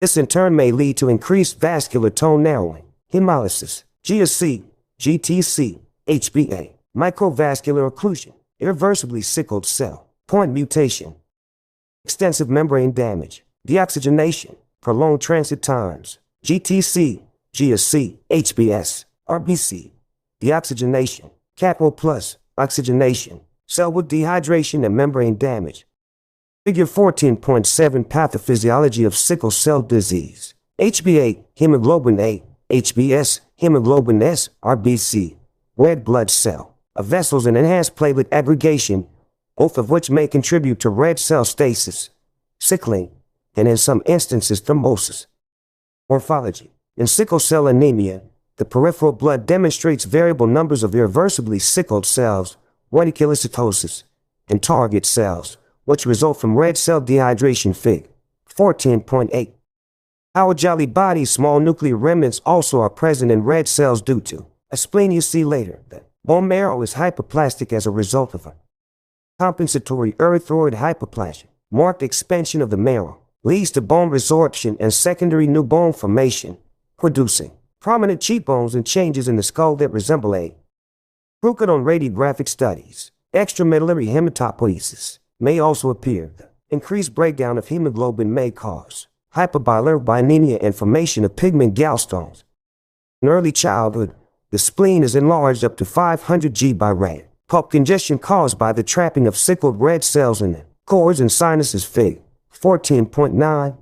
This in turn may lead to increased vascular tone narrowing, hemolysis, GSC, GTC, HbA, microvascular occlusion, irreversibly sickled cell, point mutation, extensive membrane damage, deoxygenation, prolonged transit times, GTC, GSC, HBS, RBC, deoxygenation, capital plus, oxygenation, cell-wall dehydration and membrane damage. Figure 14.7 Pathophysiology of sickle cell disease. HbA, hemoglobin A, HbS, hemoglobin S, RBC, red blood cell, of vessels and enhanced platelet aggregation, both of which may contribute to red cell stasis, sickling, and in some instances thrombosis. Morphology. In sickle cell anemia, the peripheral blood demonstrates variable numbers of irreversibly sickled cells, reticulocytosis, and target cells, which result from red cell dehydration. Fig. 14.8. Our jolly body's small nuclear remnants also are present in red cells due to a spleen. You see later that bone marrow is hyperplastic as a result of a compensatory erythroid hyperplasia. Marked expansion of the marrow leads to bone resorption and secondary new bone formation, producing prominent cheekbones and changes in the skull that resemble a crooked on radiographic studies. Extramedullary hematopoiesis may also appear. The increased breakdown of hemoglobin may cause hyperbilirubinemia and formation of pigment gallstones. In early childhood, the spleen is enlarged up to 500 G by red pulp congestion caused by the trapping of sickled red cells in the cords and sinuses. Fig. 14.9.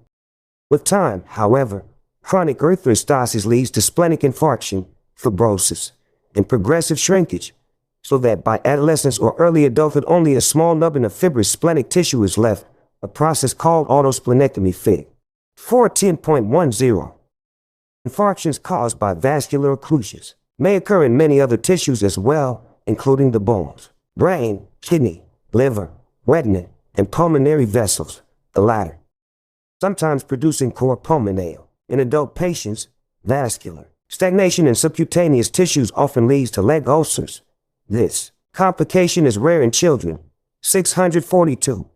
With time, however, chronic erythrostasis leads to splenic infarction, fibrosis, and progressive shrinkage, so that by adolescence or early adulthood only a small nubbin of fibrous splenic tissue is left, a process called autosplenectomy. Fig. 14.10. Infarctions caused by vascular occlusions may occur in many other tissues as well, including the bones, brain, kidney, liver, retina, and pulmonary vessels, the latter sometimes producing cor pulmonale. In adult patients, vascular stagnation in subcutaneous tissues often leads to leg ulcers. This complication is rare in children. 642.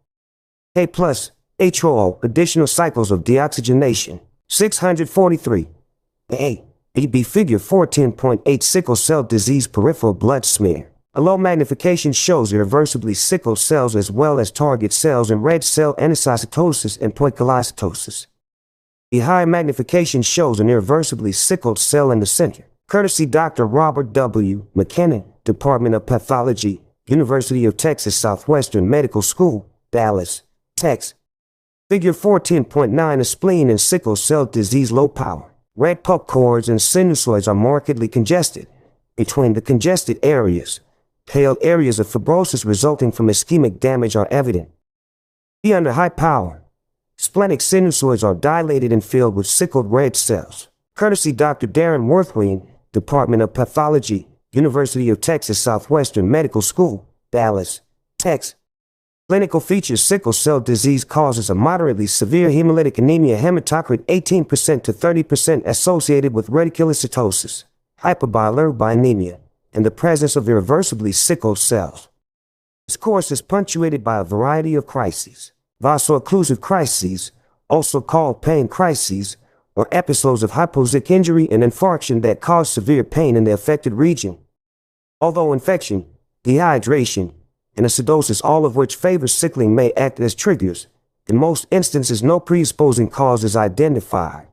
K plus HOO, additional cycles of deoxygenation. 643. A. BB figure 14.8 sickle cell disease peripheral blood smear. A low magnification shows irreversibly sickled cells as well as target cells in red cell anisocytosis and poikilocytosis. The high magnification shows an irreversibly sickled cell in the center. Courtesy Dr. Robert W. McKinnon, Department of Pathology, University of Texas Southwestern Medical School, Dallas, Texas. Figure 14.9. A spleen in sickle cell disease. Low power. Red pulp cords and sinusoids are markedly congested. Between the congested areas, pale areas of fibrosis resulting from ischemic damage are evident. Under high power, splenic sinusoids are dilated and filled with sickled red cells. Courtesy Dr. Darren Worthween, Department of Pathology, University of Texas Southwestern Medical School, Dallas, Texas. Clinical features. Sickle cell disease causes a moderately severe hemolytic anemia, hematocrit 18% to 30% associated with reticulocytosis, hyperbilirubinemia, and the presence of irreversibly sickled cells. This course is punctuated by a variety of crises. Vaso-occlusive crises, also called pain crises, or episodes of hypoxic injury and infarction that cause severe pain in the affected region. Although infection, dehydration, and acidosis, all of which favors sickling, may act as triggers, in most instances no predisposing cause is identified.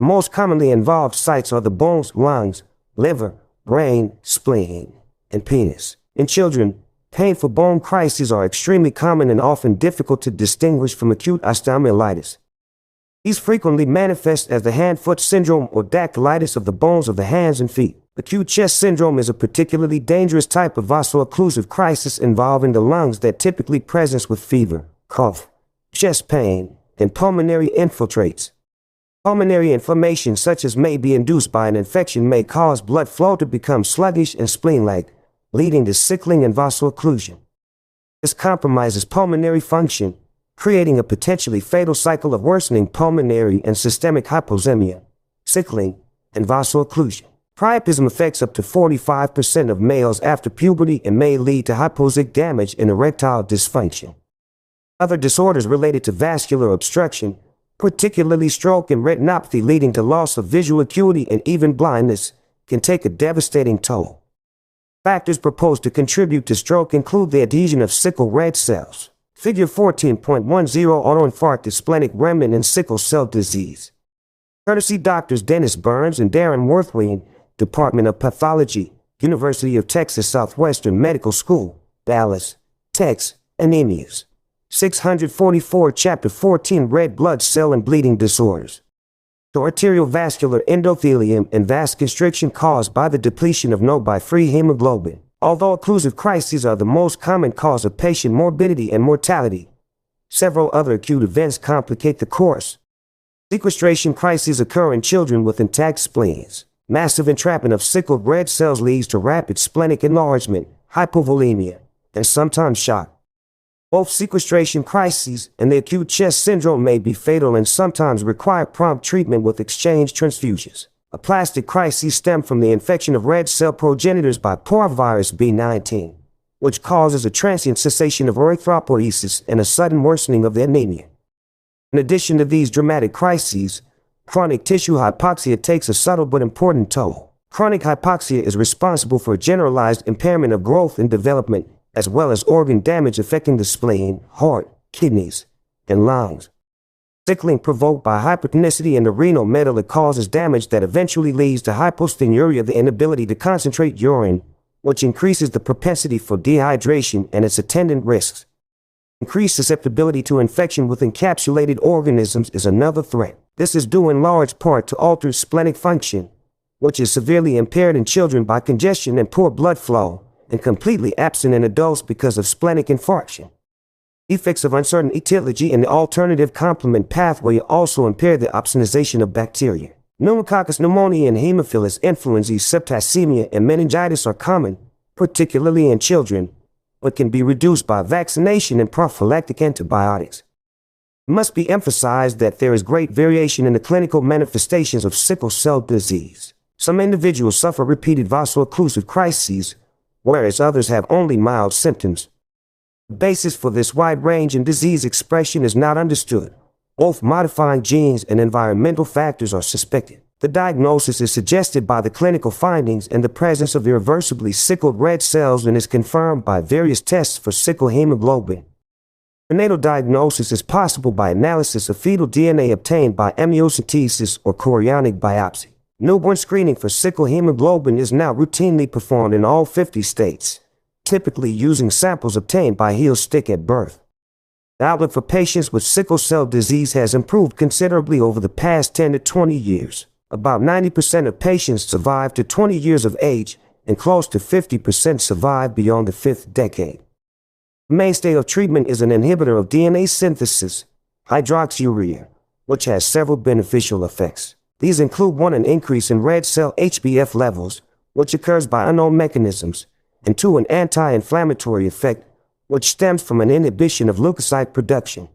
The most commonly involved sites are the bones, lungs, liver, brain, spleen, and penis. In children, painful bone crises are extremely common and often difficult to distinguish from acute osteomyelitis. These frequently manifest as the hand-foot syndrome or dactylitis of the bones of the hands and feet. Acute chest syndrome is a particularly dangerous type of vaso-occlusive crisis involving the lungs that typically presents with fever, cough, chest pain, and pulmonary infiltrates. Pulmonary inflammation such as may be induced by an infection may cause blood flow to become sluggish and spleen-like, leading to sickling and vaso-occlusion. This compromises pulmonary function, creating a potentially fatal cycle of worsening pulmonary and systemic hypoxemia, sickling, and vaso-occlusion. Priapism affects up to 45% of males after puberty and may lead to hypoxic damage and erectile dysfunction. Other disorders related to vascular obstruction, particularly stroke and retinopathy leading to loss of visual acuity and even blindness, can take a devastating toll. Factors proposed to contribute to stroke include the adhesion of sickle red cells. Figure 14.10 autoinfarct splenic remnant and sickle cell disease. Courtesy Doctors Dennis Burns and Darren Worthween, Department of Pathology, University of Texas Southwestern Medical School, Dallas, Tex, Anemias. 644 Chapter 14 Red blood cell and bleeding disorders. So arteriovascular endothelium and vasoconstriction caused by the depletion of no-by-free hemoglobin. Although occlusive crises are the most common cause of patient morbidity and mortality, several other acute events complicate the course. Sequestration crises occur in children with intact spleens. Massive entrapment of sickled red cells leads to rapid splenic enlargement, hypovolemia, and sometimes shock. Both sequestration crises and the acute chest syndrome may be fatal and sometimes require prompt treatment with exchange transfusions. Aplastic crises stem from the infection of red cell progenitors by parvovirus B19, which causes a transient cessation of erythropoiesis and a sudden worsening of the anemia. In addition to these dramatic crises, chronic tissue hypoxia takes a subtle but important toll. Chronic hypoxia is responsible for generalized impairment of growth and development, as well as organ damage affecting the spleen, heart, kidneys, and lungs. Sickling provoked by hypertonicity in the renal medulla causes damage that eventually leads to hypostenuria, the inability to concentrate urine, which increases the propensity for dehydration and its attendant risks. Increased susceptibility to infection with encapsulated organisms is another threat. This is due in large part to altered splenic function, which is severely impaired in children by congestion and poor blood flow, and completely absent in adults because of splenic infarction. Effects of uncertain etiology in the alternative complement pathway also impair the opsonization of bacteria. Pneumococcus pneumoniae and Haemophilus influenzae, septicemia, and meningitis are common, particularly in children, but can be reduced by vaccination and prophylactic antibiotics. It must be emphasized that there is great variation in the clinical manifestations of sickle cell disease. Some individuals suffer repeated vaso-occlusive crises, whereas others have only mild symptoms. The basis for this wide range in disease expression is not understood. Both modifying genes and environmental factors are suspected. The diagnosis is suggested by the clinical findings and the presence of irreversibly sickled red cells and is confirmed by various tests for sickle hemoglobin. Prenatal diagnosis is possible by analysis of fetal DNA obtained by amniocentesis or chorionic biopsy. Newborn screening for sickle hemoglobin is now routinely performed in all 50 states, typically using samples obtained by heel stick at birth. The outlook for patients with sickle cell disease has improved considerably over the past 10 to 20 years. About 90% of patients survive to 20 years of age, and close to 50% survive beyond the 5th decade. The mainstay of treatment is an inhibitor of DNA synthesis, hydroxyurea, which has several beneficial effects. These include 1, an increase in red cell HbF levels, which occurs by unknown mechanisms, and 2, an anti-inflammatory effect, which stems from an inhibition of leukocyte production.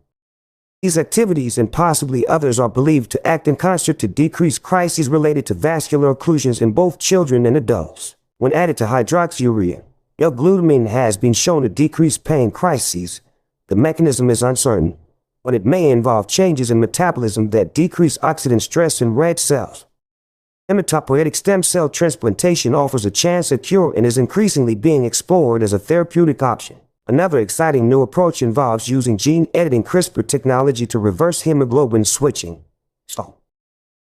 These activities and possibly others are believed to act in concert to decrease crises related to vascular occlusions in both children and adults. When added to hydroxyurea, L-glutamine has been shown to decrease pain crises. The mechanism is uncertain, but it may involve changes in metabolism that decrease oxidant stress in red cells. Hematopoietic stem cell transplantation offers a chance at cure and is increasingly being explored as a therapeutic option. Another exciting new approach involves using gene editing CRISPR technology to reverse hemoglobin switching, so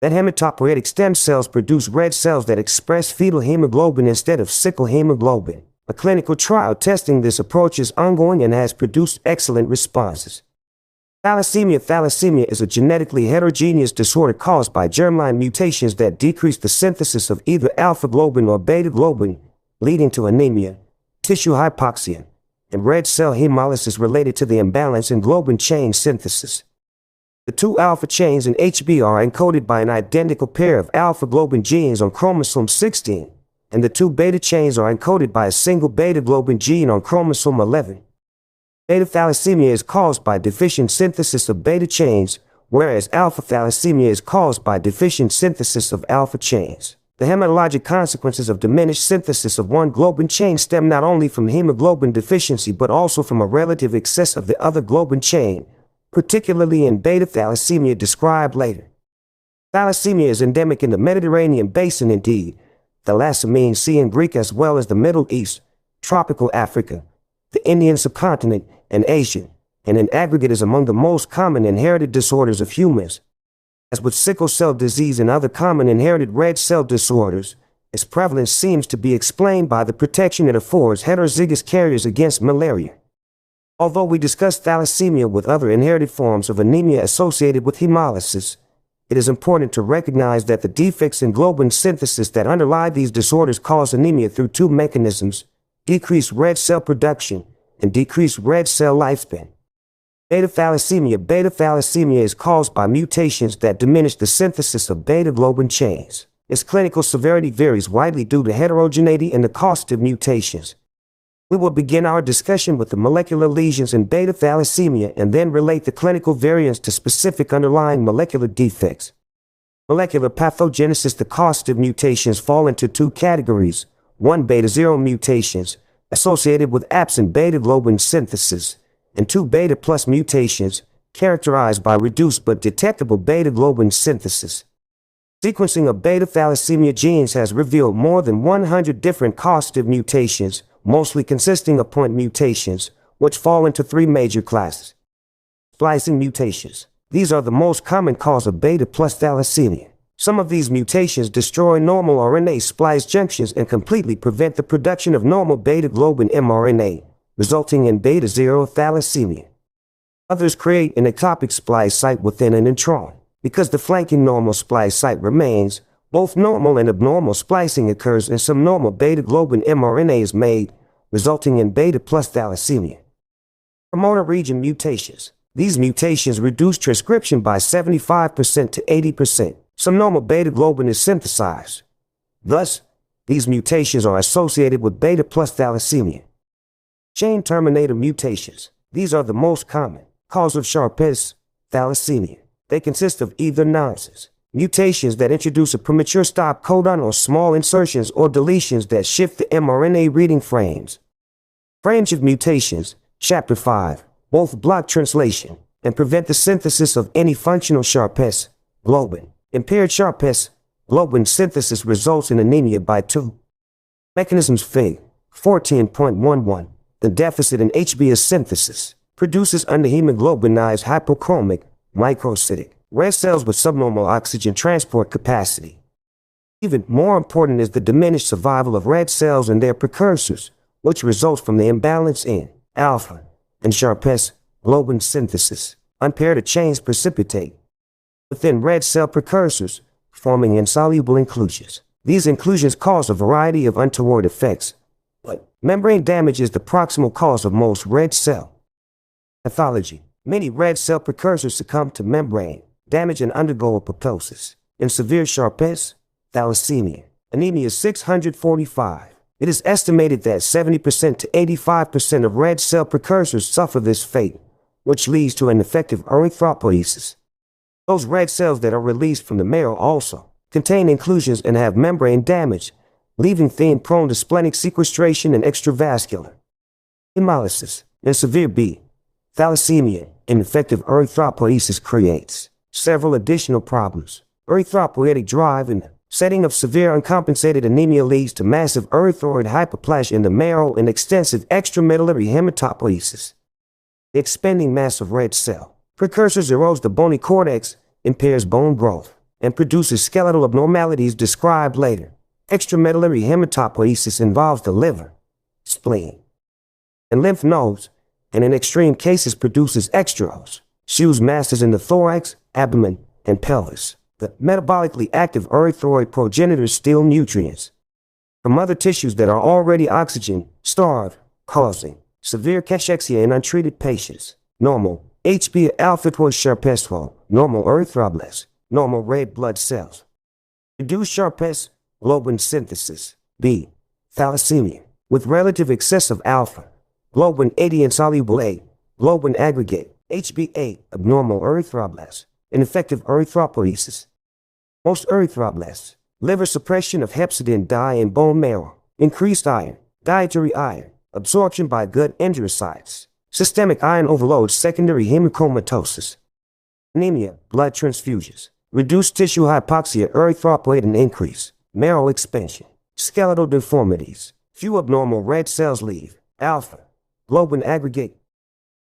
that hematopoietic stem cells produce red cells that express fetal hemoglobin instead of sickle hemoglobin. A clinical trial testing this approach is ongoing and has produced excellent responses. Thalassemia is a genetically heterogeneous disorder caused by germline mutations that decrease the synthesis of either alpha globin or beta globin, leading to anemia, tissue hypoxia, and red cell hemolysis related to the imbalance in globin chain synthesis. The 2 alpha chains in HB are encoded by an identical pair of alpha globin genes on chromosome 16, and the 2 beta chains are encoded by a single beta globin gene on chromosome 11. Beta thalassemia is caused by deficient synthesis of beta chains, whereas alpha thalassemia is caused by deficient synthesis of alpha chains. The hematologic consequences of diminished synthesis of one globin chain stem not only from hemoglobin deficiency but also from a relative excess of the other globin chain, particularly in beta thalassemia described later. Thalassemia is endemic in the Mediterranean basin indeed, thalassemine Sea in Greek, as well as the Middle East, tropical Africa, the Indian subcontinent, and Asia, and in aggregate is among the most common inherited disorders of humans. As with sickle cell disease and other common inherited red cell disorders, its prevalence seems to be explained by the protection it affords heterozygous carriers against malaria. Although we discuss thalassemia with other inherited forms of anemia associated with hemolysis, it is important to recognize that the defects in globin synthesis that underlie these disorders cause anemia through two mechanisms: decreased red cell production and decreased red cell lifespan. Beta thalassemia is caused by mutations that diminish the synthesis of beta globin chains. Its clinical severity varies widely due to heterogeneity and the causative mutations. We will begin our discussion with the molecular lesions in beta thalassemia and then relate the clinical variants to specific underlying molecular defects. Molecular pathogenesis. The causative mutations fall into two categories: 1 beta-0 mutations, associated with absent beta globin synthesis, and 2 beta-plus mutations, characterized by reduced but detectable beta globin synthesis. Sequencing of beta thalassemia genes has revealed more than 100 different causative mutations, mostly consisting of point mutations, which fall into three major classes. Splicing mutations. These are the most common cause of beta-plus thalassemia. Some of these mutations destroy normal RNA splice junctions and completely prevent the production of normal beta globin mRNA, resulting in beta-0 thalassemia. Others create an ectopic splice site within an intron. Because the flanking normal splice site remains, both normal and abnormal splicing occurs and some normal beta globin mRNA is made, resulting in beta-plus thalassemia. Promoter region mutations. These mutations reduce transcription by 75% to 80%. Some normal beta globin is synthesized. Thus, these mutations are associated with beta-plus thalassemia. Chain terminator mutations. These are the most common cause of Sharp's thalassemia. They consist of either nonsense mutations that introduce a premature stop codon or small insertions or deletions that shift the mRNA reading frames. Frames of mutations, Chapter 5, both block translation and prevent the synthesis of any functional Sharp's globin. Impaired Sharp's globin synthesis results in anemia by 2 mechanisms. Fig. 14.11. The deficit in HbA synthesis produces underhemoglobinized hypochromic, microcytic red cells with subnormal oxygen transport capacity. Even more important is the diminished survival of red cells and their precursors, which results from the imbalance in alpha and Sharp's globin synthesis. Unpaired chains precipitate within red cell precursors, forming insoluble inclusions. These inclusions cause a variety of untoward effects, but membrane damage is the proximal cause of most red cell pathology. Many red cell precursors succumb to membrane damage and undergo apoptosis. In severe Sharp's thalassemia, anemia is 645. It is estimated that 70% to 85% of red cell precursors suffer this fate, which leads to ineffective erythropoiesis. Those red cells that are released from the marrow also contain inclusions and have membrane damage, leaving them prone to splenic sequestration and extravascular hemolysis. In severe B thalassemia, ineffective erythropoiesis creates several additional problems. Erythropoietic drive in the setting of severe uncompensated anemia leads to massive erythroid hyperplasia in the marrow and extensive extramedullary hematopoiesis. The expanding mass of red cell precursors erodes the bony cortex, impairs bone growth, and produces skeletal abnormalities described later. Extramedullary hematopoiesis involves the liver, spleen, and lymph nodes, and in extreme cases produces extraos, fused masses in the thorax, abdomen, and pelvis. The metabolically active erythroid progenitors steal nutrients from other tissues that are already oxygen-starved, causing severe cachexia in untreated patients. Normal HbA alpha towards Sharp's, normal erythroblasts, normal red blood cells. Reduced Sharp's globin synthesis. B. Thalassemia. With relative excess of alpha, globin 80 insoluble A, globin aggregate, HbA, abnormal erythroblasts, ineffective erythropoiesis. Most erythroblasts liver suppression of hepcidin dye in bone marrow, increased iron, dietary iron, absorption by gut enterocytes, systemic iron overload, secondary hemochromatosis, anemia, blood transfusions, reduced tissue hypoxia, erythropoietin increase, marrow expansion, skeletal deformities, few abnormal red cells leave, alpha, globin aggregate,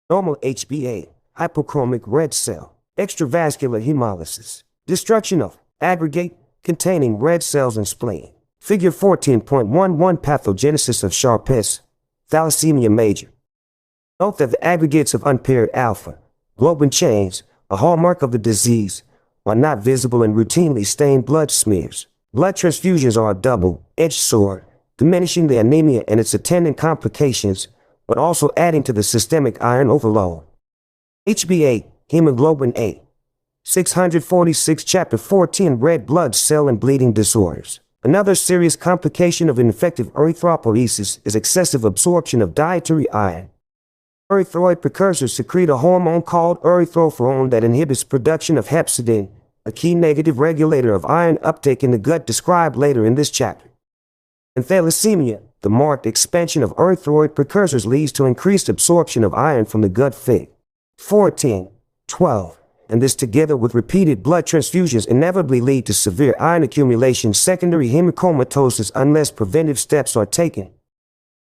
normal HbA, hypochromic red cell, extravascular hemolysis, destruction of aggregate containing red cells and spleen. Figure 14.11 Pathogenesis of Sharp's thalassemia major. Note that the aggregates of unpaired alpha globin chains, a hallmark of the disease, are not visible in routinely stained blood smears. Blood transfusions are a double-edged sword, diminishing the anemia and its attendant complications, but also adding to the systemic iron overload. HbA, hemoglobin A. 646 Chapter 14 Red blood cell and bleeding disorders. Another serious complication of infective erythropoiesis is excessive absorption of dietary iron. Erythroid precursors secrete a hormone called erythropoietin that inhibits production of hepcidin, a key negative regulator of iron uptake in the gut described later in this chapter. In thalassemia, the marked expansion of erythroid precursors leads to increased absorption of iron from the gut. Fig. 14.12, and this together with repeated blood transfusions inevitably lead to severe iron accumulation, secondary hemochromatosis, unless preventive steps are taken.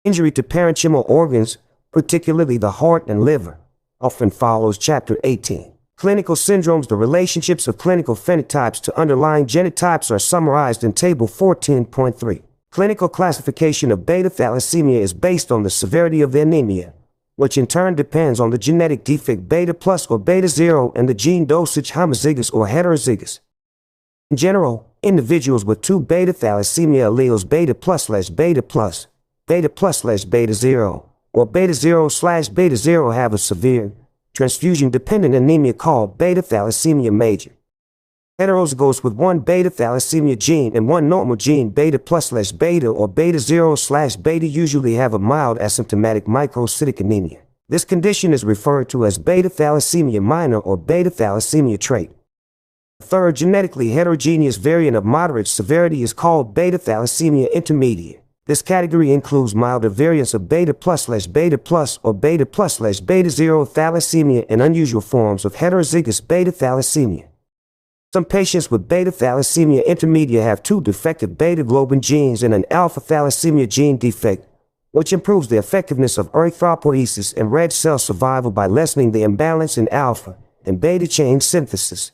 Injury to parenchymal organs, particularly the heart and liver, often follows. Chapter 18. Clinical syndromes. The relationships of clinical phenotypes to underlying genotypes are summarized in Table 14.3. Clinical classification of beta thalassemia is based on the severity of the anemia, which in turn depends on the genetic defect beta plus or beta 0 and the gene dosage homozygous or heterozygous. In general, individuals with two beta thalassemia alleles beta plus, beta 0, or beta 0/beta 0 have a severe, transfusion-dependent anemia called beta thalassemia major. Heterozygous with one beta thalassemia gene and one normal gene beta plus/beta or beta 0/beta usually have a mild asymptomatic microcytic anemia. This condition is referred to as beta thalassemia minor or beta thalassemia trait. A third genetically heterogeneous variant of moderate severity is called beta thalassemia intermediate. This category includes milder variants of beta plus/beta plus or beta plus/beta 0 thalassemia and unusual forms of heterozygous beta thalassemia. Some patients with beta thalassemia intermediate have two defective beta globin genes and an alpha thalassemia gene defect, which improves the effectiveness of erythropoiesis and red cell survival by lessening the imbalance in alpha and beta chain synthesis.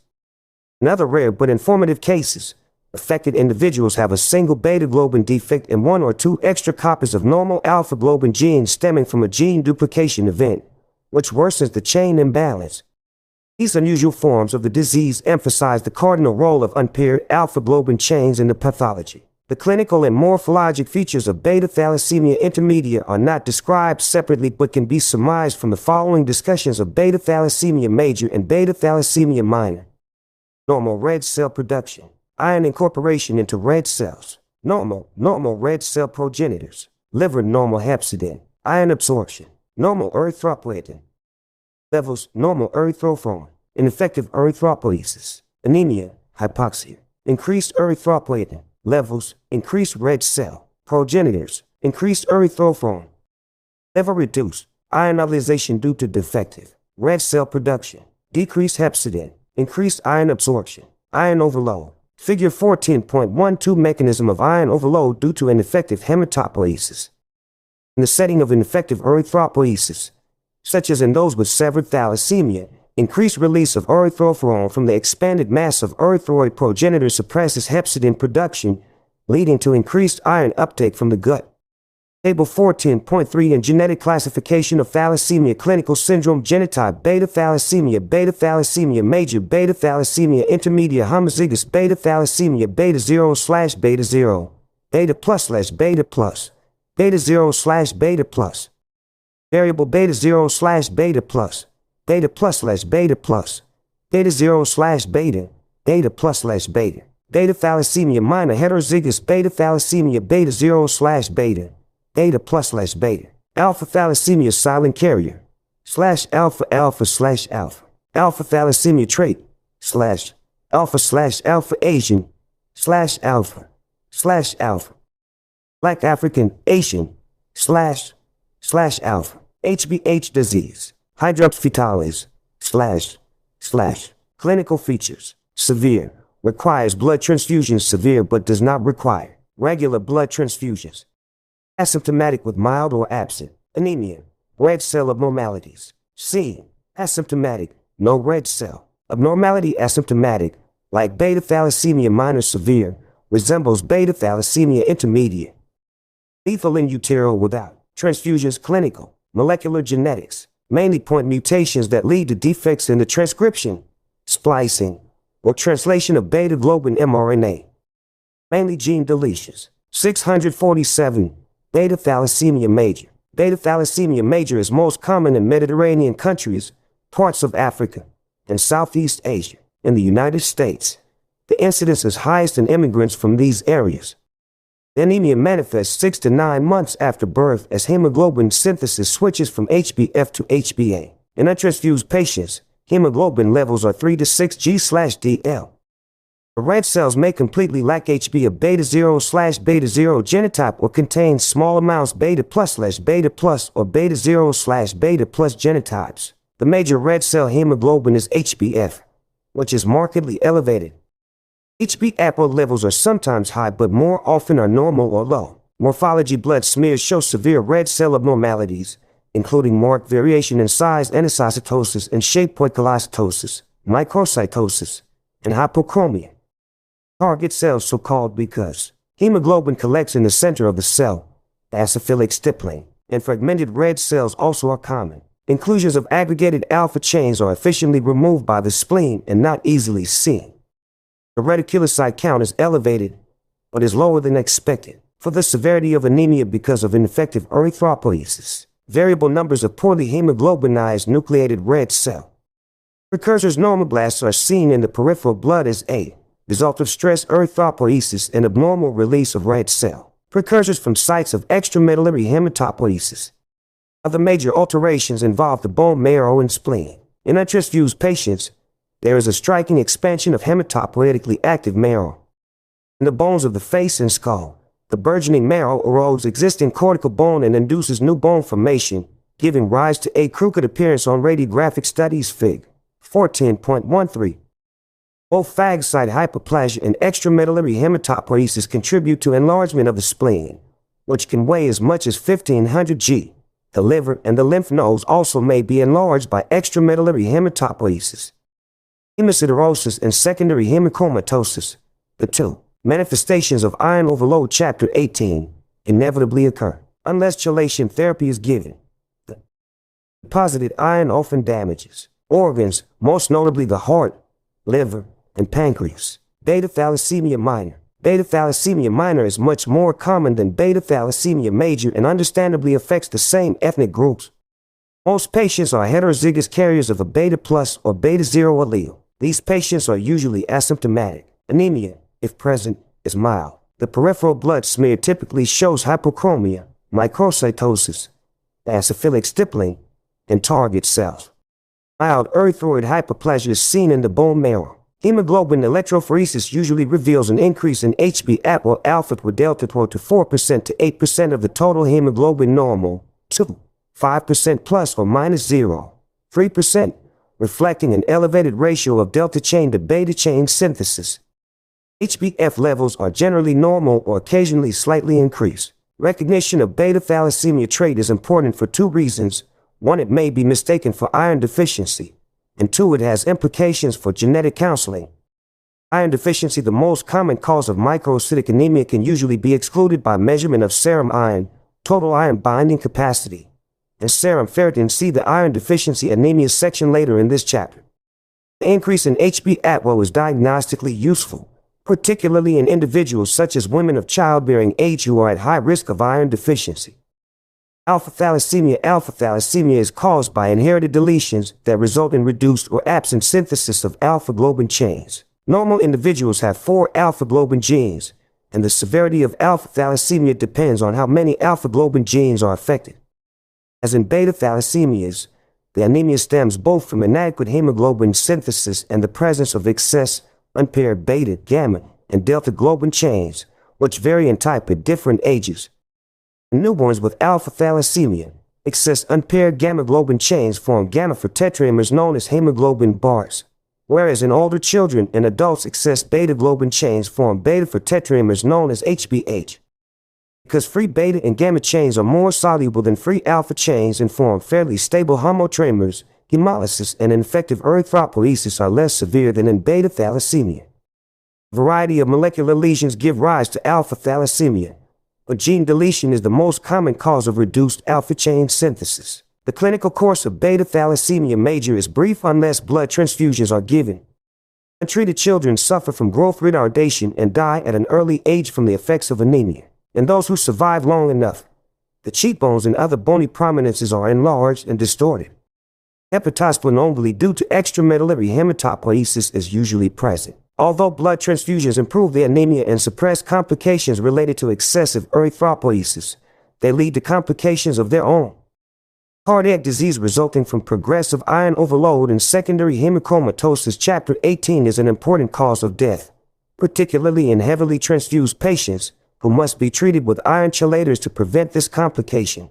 In other rare but informative cases, affected individuals have a single beta globin defect and one or two extra copies of normal alpha globin genes stemming from a gene duplication event, which worsens the chain imbalance. These unusual forms of the disease emphasize the cardinal role of unpaired alpha globin chains in the pathology. The clinical and morphologic features of beta thalassemia intermediate are not described separately but can be surmised from the following discussions of beta thalassemia major and beta thalassemia minor. Normal red cell production. Iron incorporation into red cells. Normal red cell progenitors. Liver normal hepcidin. Iron absorption. Normal erythropoietin levels. Normal erythropoietin. Ineffective erythropoiesis. Anemia. Hypoxia. Increased erythropoietin levels. Increased red cell progenitors. Increased erythropoietin. Liver reduced. Ionization due to defective red cell production. Decreased hepcidin. Increased iron absorption. Iron overload. Figure 14.12 Mechanism of iron overload due to ineffective hematopoiesis. In the setting of ineffective erythropoiesis, such as in those with severed thalassemia, increased release of erythropoietin from the expanded mass of erythroid progenitor suppresses hepcidin production, leading to increased iron uptake from the gut. Table 14.3 in Genetic Classification of Thalassemia Clinical Syndrome Genotype beta thalassemia major, beta thalassemia intermediate, homozygous beta thalassemia beta 0/beta 0, beta plus/beta plus, beta 0/beta plus, variable beta 0/beta plus, beta plus/beta plus, beta 0/beta, beta plus/beta, beta thalassemia minor, heterozygous beta thalassemia beta 0/beta, beta plus/beta, alpha thalassemia silent carrier, /alpha alpha thalassemia trait, /alpha Asian, /alpha Black African Asian /alpha HBH disease hydrops fetalis / clinical features severe requires blood transfusions severe but does not require regular blood transfusions asymptomatic with mild or absent anemia red cell abnormalities seen asymptomatic no red cell abnormality asymptomatic like beta thalassemia minor severe resembles beta thalassemia intermediate lethal in utero without transfusions clinical molecular genetics mainly point mutations that lead to defects in the transcription splicing or translation of beta globin mRNA mainly gene deletions 647 beta thalassemia major beta thalassemia major is most common in Mediterranean countries parts of Africa and Southeast Asia in the United States the incidence is highest in immigrants from these areas. The anemia manifests 6 to 9 months after birth as hemoglobin synthesis switches from HbF to HbA. In untransfused patients, hemoglobin levels are 3 to 6 G/DL. The red cells may completely lack Hb of beta-0/beta-0 genotype or contain small amounts beta+/beta+ or beta-0/beta+ genotypes. The major red cell hemoglobin is HbF, which is markedly elevated. HbAPO levels are sometimes high but more often are normal or low. Morphology blood smears show severe red cell abnormalities, including marked variation in size, anisocytosis and shape, poikilocytosis, microcytosis, and hypochromia. Target cells so called because hemoglobin collects in the center of the cell, acyphilic stippling, and fragmented red cells also are common. Inclusions of aggregated alpha chains are efficiently removed by the spleen and not easily seen. The reticulocyte count is elevated, but is lower than expected for the severity of anemia because of ineffective erythropoiesis. Variable numbers of poorly hemoglobinized nucleated red cell precursors normoblasts are seen in the peripheral blood as a result of stress erythropoiesis and abnormal release of red cell precursors from sites of extramedullary hematopoiesis. Other major alterations involve the bone marrow and spleen. In untransfused patients, there is a striking expansion of hematopoietically active marrow. In the bones of the face and skull, the burgeoning marrow erodes existing cortical bone and induces new bone formation, giving rise to a crooked appearance on radiographic studies Fig. 14.13. Both phagocyte hyperplasia and extramedullary hematopoiesis contribute to enlargement of the spleen, which can weigh as much as 1,500 g. The liver and the lymph nodes also may be enlarged by extramedullary hematopoiesis. Hemosiderosis and secondary hemochromatosis, the two manifestations of iron overload chapter 18, inevitably occur unless chelation therapy is given. The deposited iron often damages organs, most notably the heart, liver, and pancreas. Beta thalassemia minor. Beta thalassemia minor is much more common than beta thalassemia major and understandably affects the same ethnic groups. Most patients are heterozygous carriers of a beta+ or beta-0 allele. These patients are usually asymptomatic. Anemia, if present, is mild. The peripheral blood smear typically shows hypochromia, microcytosis, acyphilic stippling, and target cells. Mild erythroid hyperplasia is seen in the bone marrow. Hemoglobin electrophoresis usually reveals an increase in HbAPO or alpha with delta to 4% to 8% of the total hemoglobin normal, 5% plus or minus 0.3%, reflecting an elevated ratio of delta chain to beta chain synthesis. HbF levels are generally normal or occasionally slightly increased. Recognition of beta thalassemia trait is important for two reasons. One, it may be mistaken for iron deficiency, and two, it has implications for genetic counseling. Iron deficiency, the most common cause of microcytic anemia, can usually be excluded by measurement of serum iron, total iron binding capacity, and serum ferritin. See the iron deficiency anemia section later in this chapter. The increase in HbAPO is diagnostically useful, particularly in individuals such as women of childbearing age who are at high risk of iron deficiency. Alpha thalassemia is caused by inherited deletions that result in reduced or absent synthesis of alpha globin chains. Normal individuals have 4 alpha globin genes, and the severity of alpha thalassemia depends on how many alpha globin genes are affected. As in beta thalassemias, the anemia stems both from inadequate hemoglobin synthesis and the presence of excess unpaired beta, gamma, and delta globin chains, which vary in type at different ages. In newborns with alpha thalassemia, excess unpaired gamma globin chains form gamma for tetramers known as hemoglobin bars, whereas in older children and adults excess beta globin chains form beta for tetramers known as HBH. Because free beta and gamma chains are more soluble than free alpha chains and form fairly stable homotramers, hemolysis and infective erythropoiesis are less severe than in beta thalassemia. A variety of molecular lesions give rise to alpha thalassemia, but gene deletion is the most common cause of reduced alpha chain synthesis. The clinical course of beta thalassemia major is brief unless blood transfusions are given. Untreated children suffer from growth retardation and die at an early age from the effects of anemia. In those who survive long enough, the cheekbones and other bony prominences are enlarged and distorted. Hepatosplenomegaly due to extramedullary hematopoiesis is usually present. Although blood transfusions improve the anemia and suppress complications related to excessive erythropoiesis, they lead to complications of their own. Cardiac disease resulting from progressive iron overload and secondary hemochromatosis Chapter 18 is an important cause of death, particularly in heavily transfused patients who must be treated with iron chelators to prevent this complication.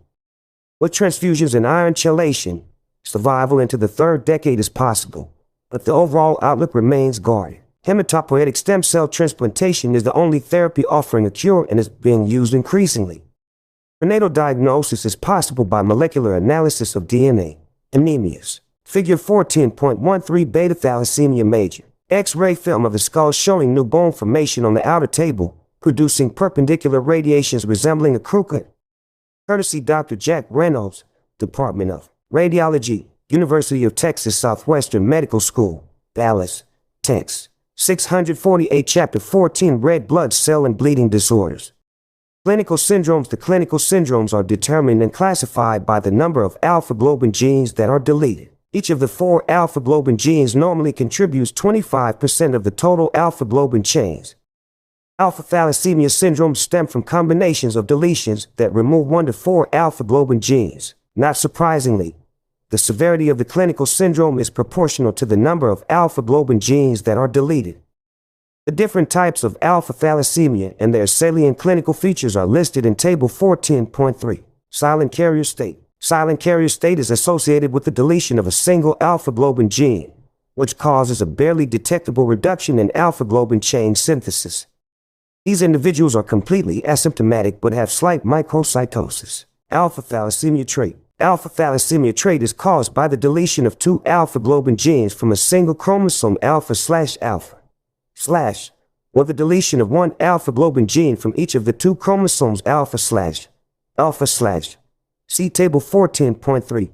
With transfusions and iron chelation, survival into the third decade is possible, but the overall outlook remains guarded. Hematopoietic stem cell transplantation is the only therapy offering a cure and is being used increasingly. Prenatal diagnosis is possible by molecular analysis of DNA. Anemias. Figure 14.13 beta thalassemia major. X-ray film of the skull showing new bone formation on the outer table, producing perpendicular radiations resembling a crooked. Courtesy Dr. Jack Reynolds, Department of Radiology, University of Texas Southwestern Medical School, Dallas, Texas. 648 Chapter 14 Red blood cell and bleeding disorders. Clinical syndromes. The clinical syndromes are determined and classified by the number of alpha globin genes that are deleted. Each of the 4 alpha globin genes normally contributes 25% of the total alpha globin chains. Alpha thalassemia syndromes stem from combinations of deletions that remove 1 to 4 alpha globin genes. Not surprisingly, the severity of the clinical syndrome is proportional to the number of alpha globin genes that are deleted. The different types of alpha thalassemia and their salient clinical features are listed in Table 14.3. Silent carrier state. Silent carrier state is associated with the deletion of a single alpha globin gene, which causes a barely detectable reduction in alpha globin chain synthesis. These individuals are completely asymptomatic but have slight microcytosis. Alpha thalassemia trait. Alpha thalassemia trait is caused by the deletion of 2 alpha globin genes from a single chromosome alpha/alpha, or the deletion of 1 alpha globin gene from each of the 2 chromosomes alpha/alpha/. See Table 14.3.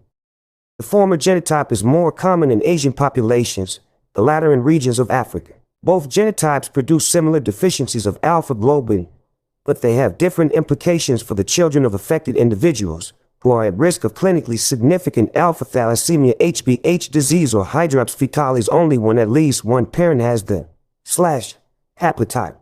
The former genotype is more common in Asian populations, the latter in regions of Africa. Both genotypes produce similar deficiencies of alpha globin, but they have different implications for the children of affected individuals who are at risk of clinically significant alpha thalassemia HBH disease or hydrops fetalis only when at least one parent has the haplotype.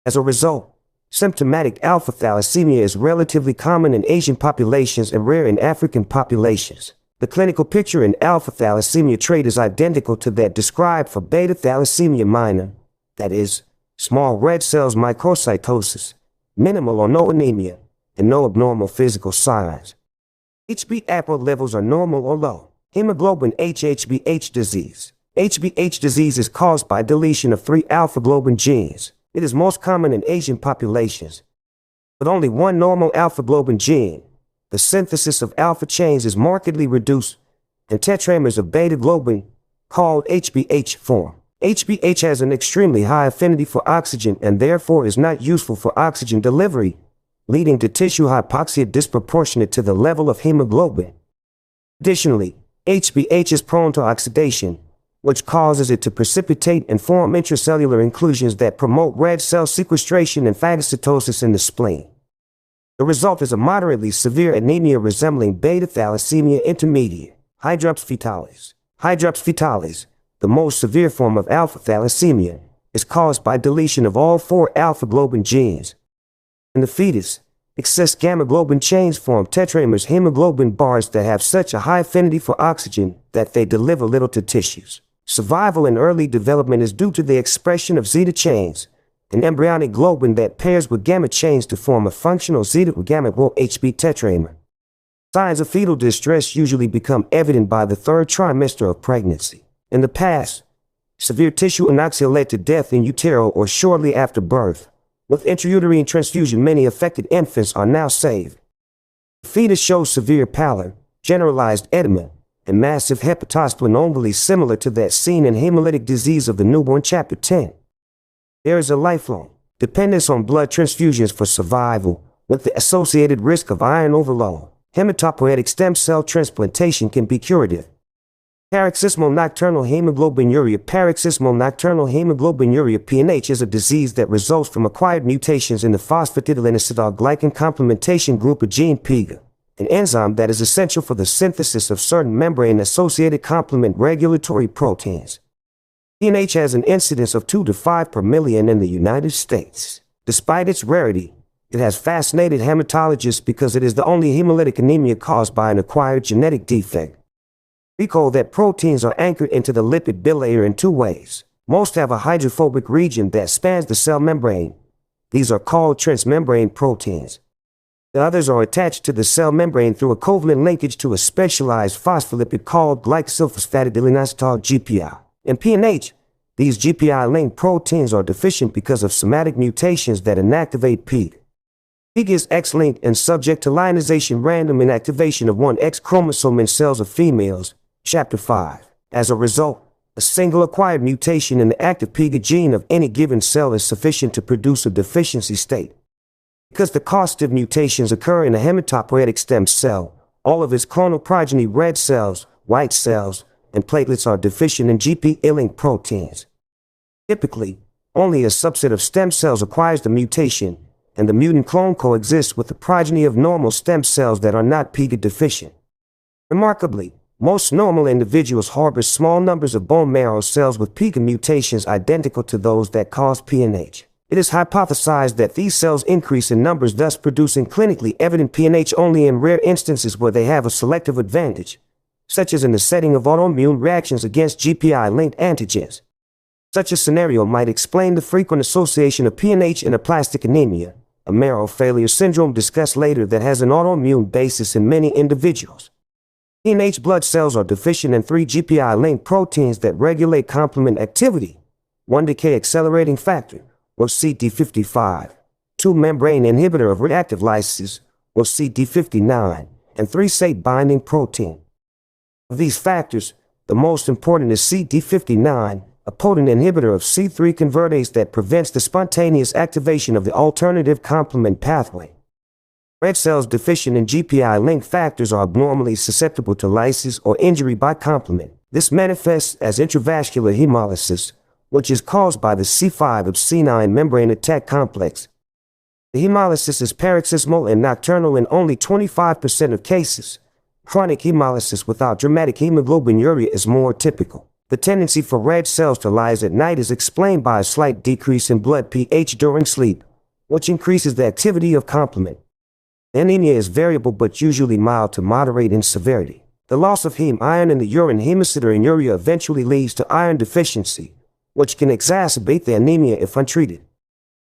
As a result, symptomatic alpha thalassemia is relatively common in Asian populations and rare in African populations. The clinical picture in alpha thalassemia trait is identical to that described for beta thalassemia minor, that is, small red cells microcytosis, minimal or no anemia, and no abnormal physical signs. HbAPO levels are normal or low. Hemoglobin HBH disease. HBH disease is caused by deletion of 3 alpha globin genes. It is most common in Asian populations. With only 1 normal alpha globin gene, the synthesis of alpha chains is markedly reduced, and tetramers of beta globin, called HBH, form. HBH has an extremely high affinity for oxygen and therefore is not useful for oxygen delivery, leading to tissue hypoxia disproportionate to the level of hemoglobin. Additionally, HBH is prone to oxidation, which causes it to precipitate and form intracellular inclusions that promote red cell sequestration and phagocytosis in the spleen. The result is a moderately severe anemia resembling beta thalassemia intermediate, hydrops fetalis. Hydrops fetalis, the most severe form of alpha thalassemia, is caused by deletion of all 4 alpha globin genes. In the fetus, excess gamma globin chains form tetramers hemoglobin bars that have such a high affinity for oxygen that they deliver little to tissues. Survival in early development is due to the expression of zeta chains, an embryonic globin that pairs with gamete chains to form a functional zeta gamete rho HB tetramer. Signs of fetal distress usually become evident by the third trimester of pregnancy. In the past, severe tissue anoxia led to death in utero or shortly after birth. With intrauterine transfusion, many affected infants are now saved. The fetus shows severe pallor, generalized edema, and massive hepatosplenomegaly similar to that seen in hemolytic disease of the newborn, Chapter 10. There is a lifelong dependence on blood transfusions for survival, with the associated risk of iron overload. Hematopoietic stem cell transplantation can be curative. Paroxysmal nocturnal hemoglobinuria. Paroxysmal nocturnal hemoglobinuria (PNH) is a disease that results from acquired mutations in the phosphatidylacetylglycan complementation group of gene PIGA, an enzyme that is essential for the synthesis of certain membrane-associated complement regulatory proteins. PNH has an incidence of 2 to 5 per million in the United States. Despite its rarity, it has fascinated hematologists because it is the only hemolytic anemia caused by an acquired genetic defect. Recall that proteins are anchored into the lipid bilayer in two ways. Most have a hydrophobic region that spans the cell membrane. These are called transmembrane proteins. The others are attached to the cell membrane through a covalent linkage to a specialized phospholipid called glycosylphosphatidylinositol (GPI). In PNH, these GPI-linked proteins are deficient because of somatic mutations that inactivate PIGA. PIGA is X-linked and subject to lionization random inactivation of one X chromosome in cells of females, Chapter 5. As a result, a single acquired mutation in the active PIGA gene of any given cell is sufficient to produce a deficiency state. Because the causative mutations occur in a hematopoietic stem cell, all of its clonal progeny, red cells, white cells, and platelets are deficient in GPI-linked proteins. Typically, only a subset of stem cells acquires the mutation, and the mutant clone coexists with the progeny of normal stem cells that are not PIGA deficient. Remarkably, most normal individuals harbor small numbers of bone marrow cells with PIGA mutations identical to those that cause PNH. It is hypothesized that these cells increase in numbers, thus producing clinically evident PNH only in rare instances where they have a selective advantage, such as in the setting of autoimmune reactions against GPI-linked antigens. Such a scenario might explain the frequent association of PNH and aplastic anemia, a marrow failure syndrome discussed later that has an autoimmune basis in many individuals. PNH blood cells are deficient in 3 GPI-linked proteins that regulate complement activity: 1 decay accelerating factor, or CD55, 2 membrane inhibitor of reactive lysis, or CD59, and 3 SATE binding protein. Of these factors, the most important is CD59, a potent inhibitor of C3 convertase that prevents the spontaneous activation of the alternative complement pathway. Red cells deficient in GPI-linked factors are abnormally susceptible to lysis or injury by complement. This manifests as intravascular hemolysis, which is caused by the C5 of C9 membrane attack complex. The hemolysis is paroxysmal and nocturnal in only 25% of cases. Chronic hemolysis without dramatic hemoglobinuria is more typical. The tendency for red cells to lyse at night is explained by a slight decrease in blood pH during sleep, which increases the activity of complement. Anemia is variable but usually mild to moderate in severity. The loss of heme iron in the urine, hemosideruria, eventually leads to iron deficiency, which can exacerbate the anemia if untreated.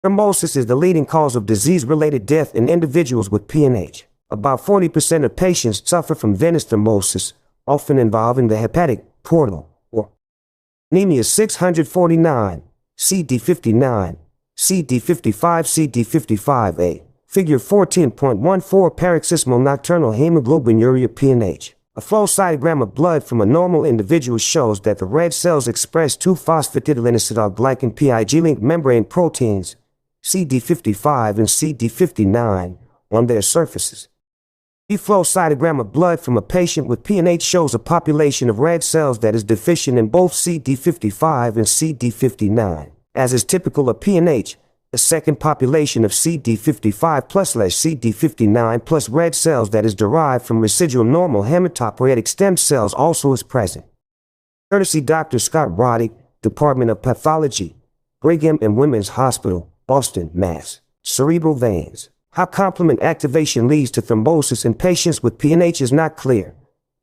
Thrombosis is the leading cause of disease-related death in individuals with PNH. About 40% of patients suffer from venous thrombosis, often involving the hepatic portal, or anemia. 649, CD59, CD55, CD55A. Figure 14.14. Paroxysmal nocturnal hemoglobinuria (PNH). A flow cytogram of blood from a normal individual shows that the red cells express 2-phosphatidylacetylglycan PIG-linked membrane proteins, CD55 and CD59, on their surfaces. The flow cytogram of blood from a patient with PNH shows a population of red cells that is deficient in both CD55 and CD59. As is typical of PNH, a second population of CD55 plus CD59 plus red cells that is derived from residual normal hematopoietic stem cells also is present. Courtesy Dr. Scott Roddick, Department of Pathology, Brigham and Women's Hospital, Boston, Mass. Cerebral veins. How complement activation leads to thrombosis in patients with PNH is not clear.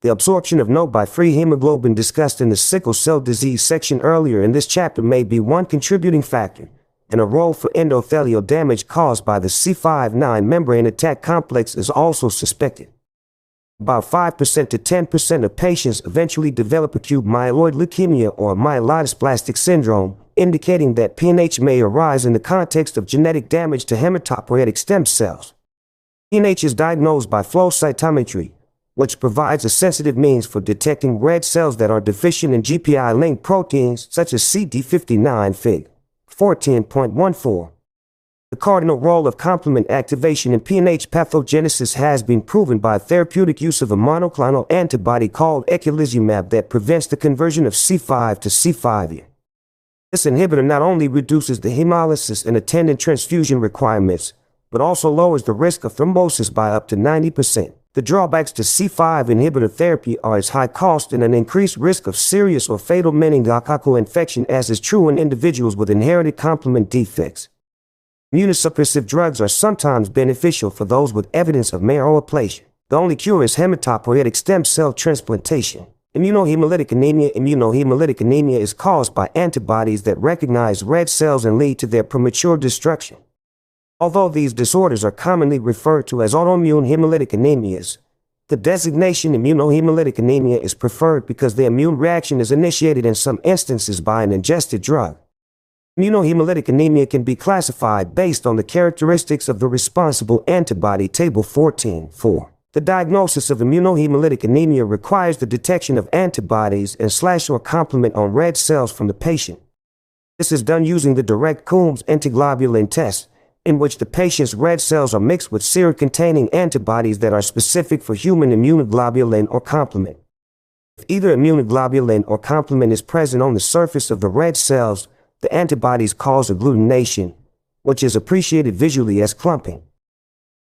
The absorption of NO by free hemoglobin discussed in the sickle cell disease section earlier in this chapter may be one contributing factor. and a role for endothelial damage caused by the C5-9 membrane attack complex is also suspected. About 5% to 10% of patients eventually develop acute myeloid leukemia or myelodysplastic syndrome, indicating that PNH may arise in the context of genetic damage to hematopoietic stem cells. PNH is diagnosed by flow cytometry, which provides a sensitive means for detecting red cells that are deficient in GPI-linked proteins such as CD59 Fig. 14.14. The cardinal role of complement activation in PNH pathogenesis has been proven by therapeutic use of a monoclonal antibody called eculizumab that prevents the conversion of C5 to C5e. This inhibitor not only reduces the hemolysis and attendant transfusion requirements, but also lowers the risk of thrombosis by up to 90%. The drawbacks to C5 inhibitor therapy are its high cost and an increased risk of serious or fatal meningococcal infection, as is true in individuals with inherited complement defects. Immunosuppressive drugs are sometimes beneficial for those with evidence of marroaplasia. The only cure is hematopoietic stem cell transplantation. Immunohemolytic anemia is caused by antibodies that recognize red cells and lead to their premature destruction. Although these disorders are commonly referred to as autoimmune hemolytic anemias, the designation immunohemolytic anemia is preferred because the immune reaction is initiated in some instances by an ingested drug. Immunohemolytic anemia can be classified based on the characteristics of the responsible antibody, Table 14.4. The diagnosis of immunohemolytic anemia requires the detection of antibodies and/or complement on red cells from the patient. This is done using the direct Coombs antiglobulin test, in which the patient's red cells are mixed with serum-containing antibodies that are specific for human immunoglobulin or complement. If either immunoglobulin or complement is present on the surface of the red cells, the antibodies cause agglutination, which is appreciated visually as clumping.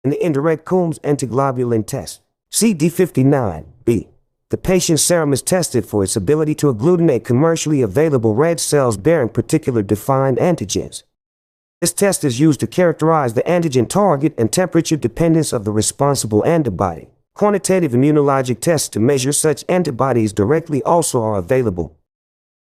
In the indirect Coombs antiglobulin test, CD59B, the patient's serum is tested for its ability to agglutinate commercially available red cells bearing particular defined antigens. This test is used to characterize the antigen target and temperature dependence of the responsible antibody. Quantitative immunologic tests to measure such antibodies directly also are available.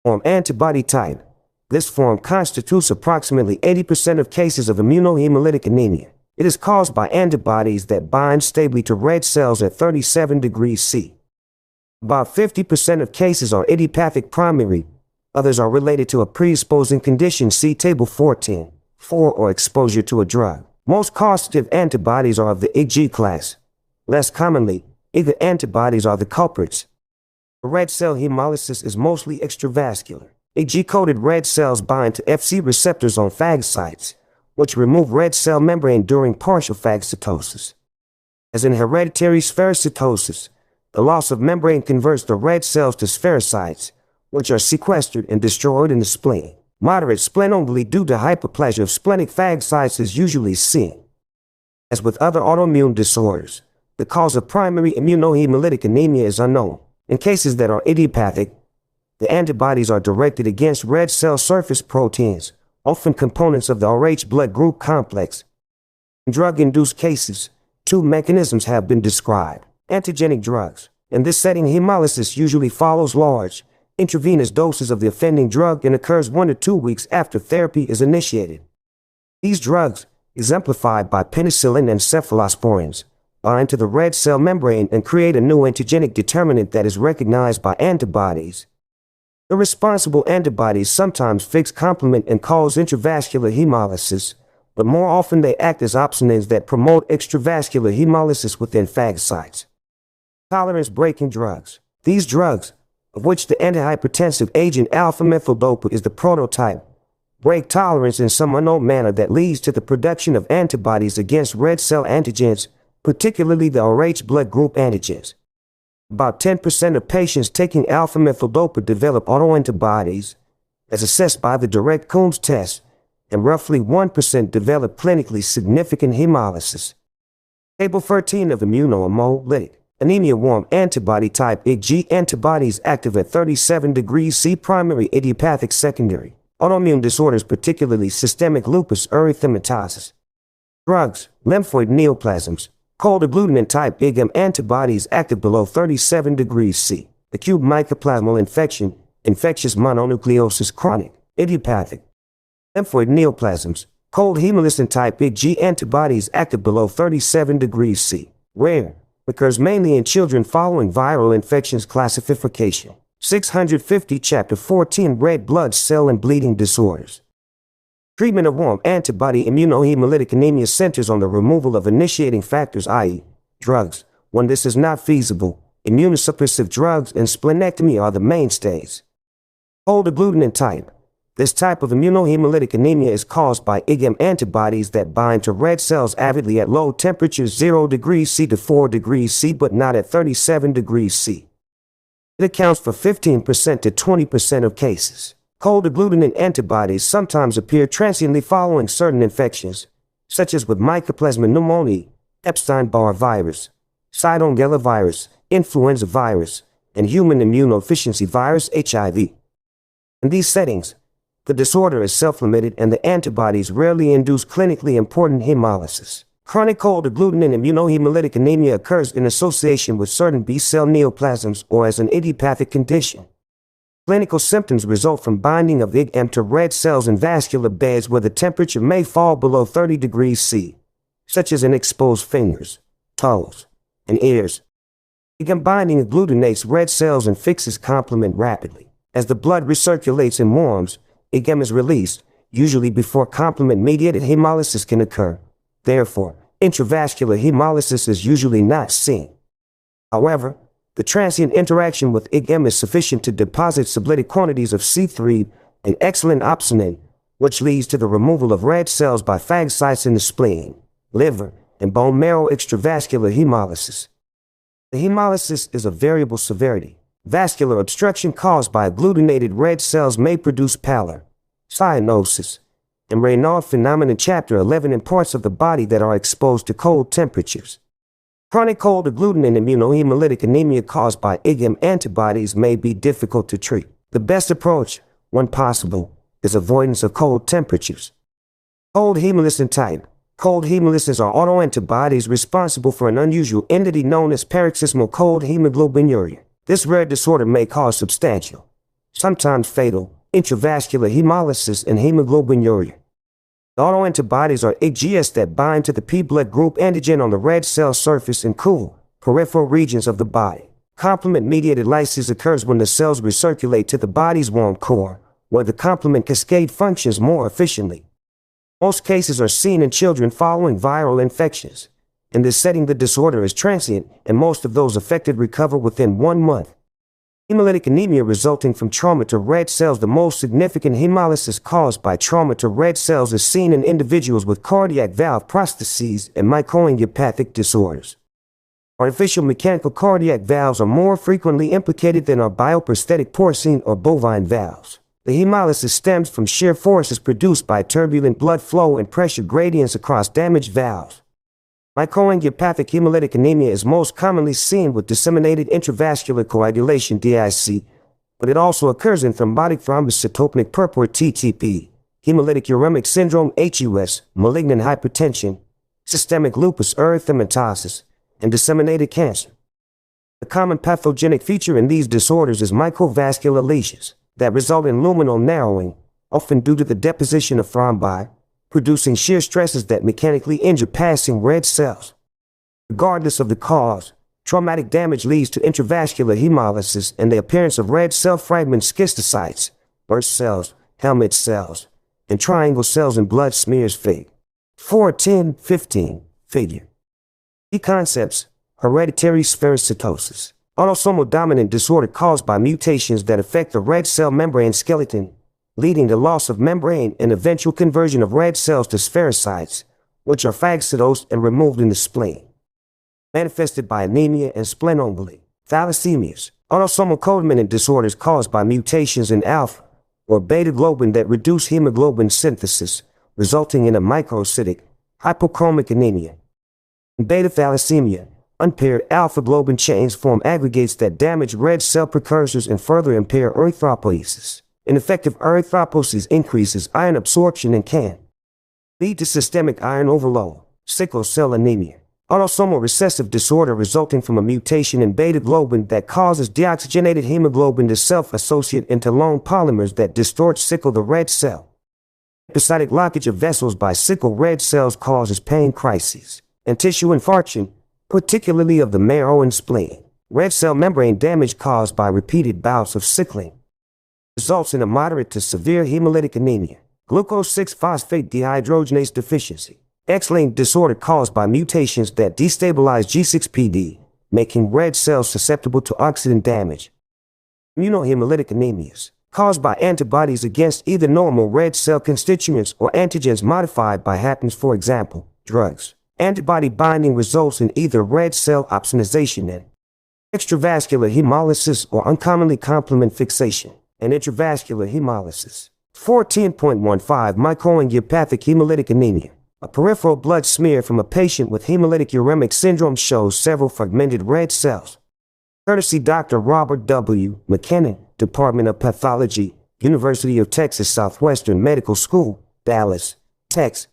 Form antibody type. This form constitutes approximately 80% of cases of immunohemolytic anemia. It is caused by antibodies that bind stably to red cells at 37 degrees C. About 50% of cases are idiopathic primary. Others are related to a predisposing condition, see Table 14. 4 or exposure to a drug. Most causative antibodies are of the Ig class. Less commonly, IgA antibodies are the culprits. The red cell hemolysis is mostly extravascular. Ig-coated red cells bind to Fc receptors on phagocytes, which remove red cell membrane during partial phagocytosis. As in hereditary spherocytosis, the loss of membrane converts the red cells to spherocytes, which are sequestered and destroyed in the spleen. Moderate splenomegaly due to hyperplasia of splenic phagocytes is usually seen. As with other autoimmune disorders, the cause of primary immunohemolytic anemia is unknown. In cases that are idiopathic, the antibodies are directed against red cell surface proteins, often components of the Rh blood group complex. In drug-induced cases, two mechanisms have been described. Antigenic drugs. In this setting, hemolysis usually follows large, intravenous doses of the offending drug and occurs 1 to 2 weeks after therapy is initiated. These drugs, exemplified by penicillin and cephalosporins, bind to the red cell membrane and create a new antigenic determinant that is recognized by antibodies. The responsible antibodies sometimes fix complement and cause intravascular hemolysis, but more often they act as opsonins that promote extravascular hemolysis within phagocytes. Tolerance-breaking drugs. These drugs, of which the antihypertensive agent alpha-methyl-dopa is the prototype, break tolerance in some unknown manner that leads to the production of antibodies against red cell antigens, particularly the Rh blood group antigens. About 10% of patients taking alpha-methyl-dopa develop autoantibodies, as assessed by the direct Coombs test, and roughly 1% develop clinically significant hemolysis. Table 13 of immunohemolytic anemia. Warm antibody type Ig antibodies active at 37 degrees C. Primary idiopathic secondary. Autoimmune disorders, particularly systemic lupus erythematosus. Drugs. Lymphoid neoplasms. Cold agglutinin type IgM antibodies active below 37 degrees C. Acute mycoplasmal infection. Infectious mononucleosis. Chronic. Idiopathic. Lymphoid neoplasms, cold hemolysin type Ig antibodies active below 37 degrees C. Rare. Occurs mainly in children following viral infections. Classification 650. Chapter 14. Red blood cell and bleeding disorders. Treatment of warm antibody immunohemolytic anemia centers on the removal of initiating factors, i.e., drugs. When this is not feasible, immunosuppressive drugs and splenectomy are the mainstays. Cold agglutinin type. This type of immunohemolytic anemia is caused by IgM antibodies that bind to red cells avidly at low temperatures 0 degrees C to 4 degrees C but not at 37 degrees C. It accounts for 15% to 20% of cases. Cold agglutinin antibodies sometimes appear transiently following certain infections, such as with Mycoplasma pneumoniae, Epstein-Barr virus, Cytomegalovirus virus, influenza virus, and human immunodeficiency virus (HIV). In these settings, the disorder is self-limited and the antibodies rarely induce clinically important hemolysis. Chronic cold agglutinin immunohemolytic anemia occurs in association with certain B-cell neoplasms or as an idiopathic condition. Clinical symptoms result from binding of IgM to red cells in vascular beds where the temperature may fall below 30 degrees C, such as in exposed fingers, toes, and ears. IgM binding agglutinates red cells and fixes complement rapidly. As the blood recirculates and warms, IgM is released, usually before complement-mediated hemolysis can occur. Therefore, intravascular hemolysis is usually not seen. However, the transient interaction with IgM is sufficient to deposit sublytic quantities of C3, an excellent opsonate, which leads to the removal of red cells by phagocytes in the spleen, liver, and bone marrow. Extravascular hemolysis. The hemolysis is of variable severity. Vascular obstruction caused by agglutinated red cells may produce pallor, cyanosis, and Raynaud phenomenon. Chapter 11. In parts of the body that are exposed to cold temperatures. Chronic cold agglutinin immunohemolytic anemia caused by IgM antibodies may be difficult to treat. The best approach, when possible, is avoidance of cold temperatures. Cold hemolysin type. Cold hemolysins are autoantibodies responsible for an unusual entity known as paroxysmal cold hemoglobinuria. This rare disorder may cause substantial, sometimes fatal, intravascular hemolysis and hemoglobinuria. The autoantibodies are IgS that bind to the P blood group antigen on the red cell surface in cool, peripheral regions of the body. Complement-mediated lysis occurs when the cells recirculate to the body's warm core, where the complement cascade functions more efficiently. Most cases are seen in children following viral infections. In this setting, the disorder is transient, and most of those affected recover within 1 month. Hemolytic anemia resulting from trauma to red cells. The most significant hemolysis caused by trauma to red cells is seen in individuals with cardiac valve prostheses and microangiopathic disorders. Artificial mechanical cardiac valves are more frequently implicated than are bioprosthetic porcine or bovine valves. The hemolysis stems from shear forces produced by turbulent blood flow and pressure gradients across damaged valves. Microangiopathic hemolytic anemia is most commonly seen with disseminated intravascular coagulation (DIC), but it also occurs in thrombotic thrombocytopenic purpura (TTP), hemolytic uremic syndrome (HUS), malignant hypertension, systemic lupus erythematosus, and disseminated cancer. The common pathogenic feature in these disorders is microvascular lesions that result in luminal narrowing, often due to the deposition of thrombi, producing shear stresses that mechanically injure passing red cells. Regardless of the cause, traumatic damage leads to intravascular hemolysis and the appearance of red cell fragment schistocytes, burst cells, helmet cells, and triangle cells in blood smears. Fig. 4.10.15. Figure. Key concepts: hereditary spherocytosis, autosomal dominant disorder caused by mutations that affect the red cell membrane skeleton, leading to loss of membrane and eventual conversion of red cells to spherocytes, which are phagocytosed and removed in the spleen. Manifested by anemia and splenomegaly. Thalassemias, autosomal codominant disorders caused by mutations in alpha or beta globin that reduce hemoglobin synthesis, resulting in a microcytic, hypochromic anemia. In beta thalassemia, unpaired alpha globin chains form aggregates that damage red cell precursors and further impair erythropoiesis. Ineffective erythropoiesis increases iron absorption and can lead to systemic iron overload. Sickle cell anemia, autosomal recessive disorder resulting from a mutation in beta globin that causes deoxygenated hemoglobin to self-associate into lone polymers that distort sickle the red cell. Episodic blockage of vessels by sickle red cells causes pain crises and tissue infarction, particularly of the marrow and spleen. Red cell membrane damage caused by repeated bouts of sickling results in a moderate to severe hemolytic anemia. Glucose 6-phosphate dehydrogenase deficiency. X-linked disorder caused by mutations that destabilize G6PD, making red cells susceptible to oxidant damage. Immunohemolytic anemias, caused by antibodies against either normal red cell constituents or antigens modified by HAPs, for example, drugs. Antibody binding results in either red cell opsonization and extravascular hemolysis or uncommonly complement fixation and intravascular hemolysis. 14.15 Microangiopathic hemolytic anemia. A peripheral blood smear from a patient with hemolytic uremic syndrome shows several fragmented red cells. Courtesy Dr. Robert W. McKinnon, Department of Pathology, University of Texas Southwestern Medical School, Dallas, Texas.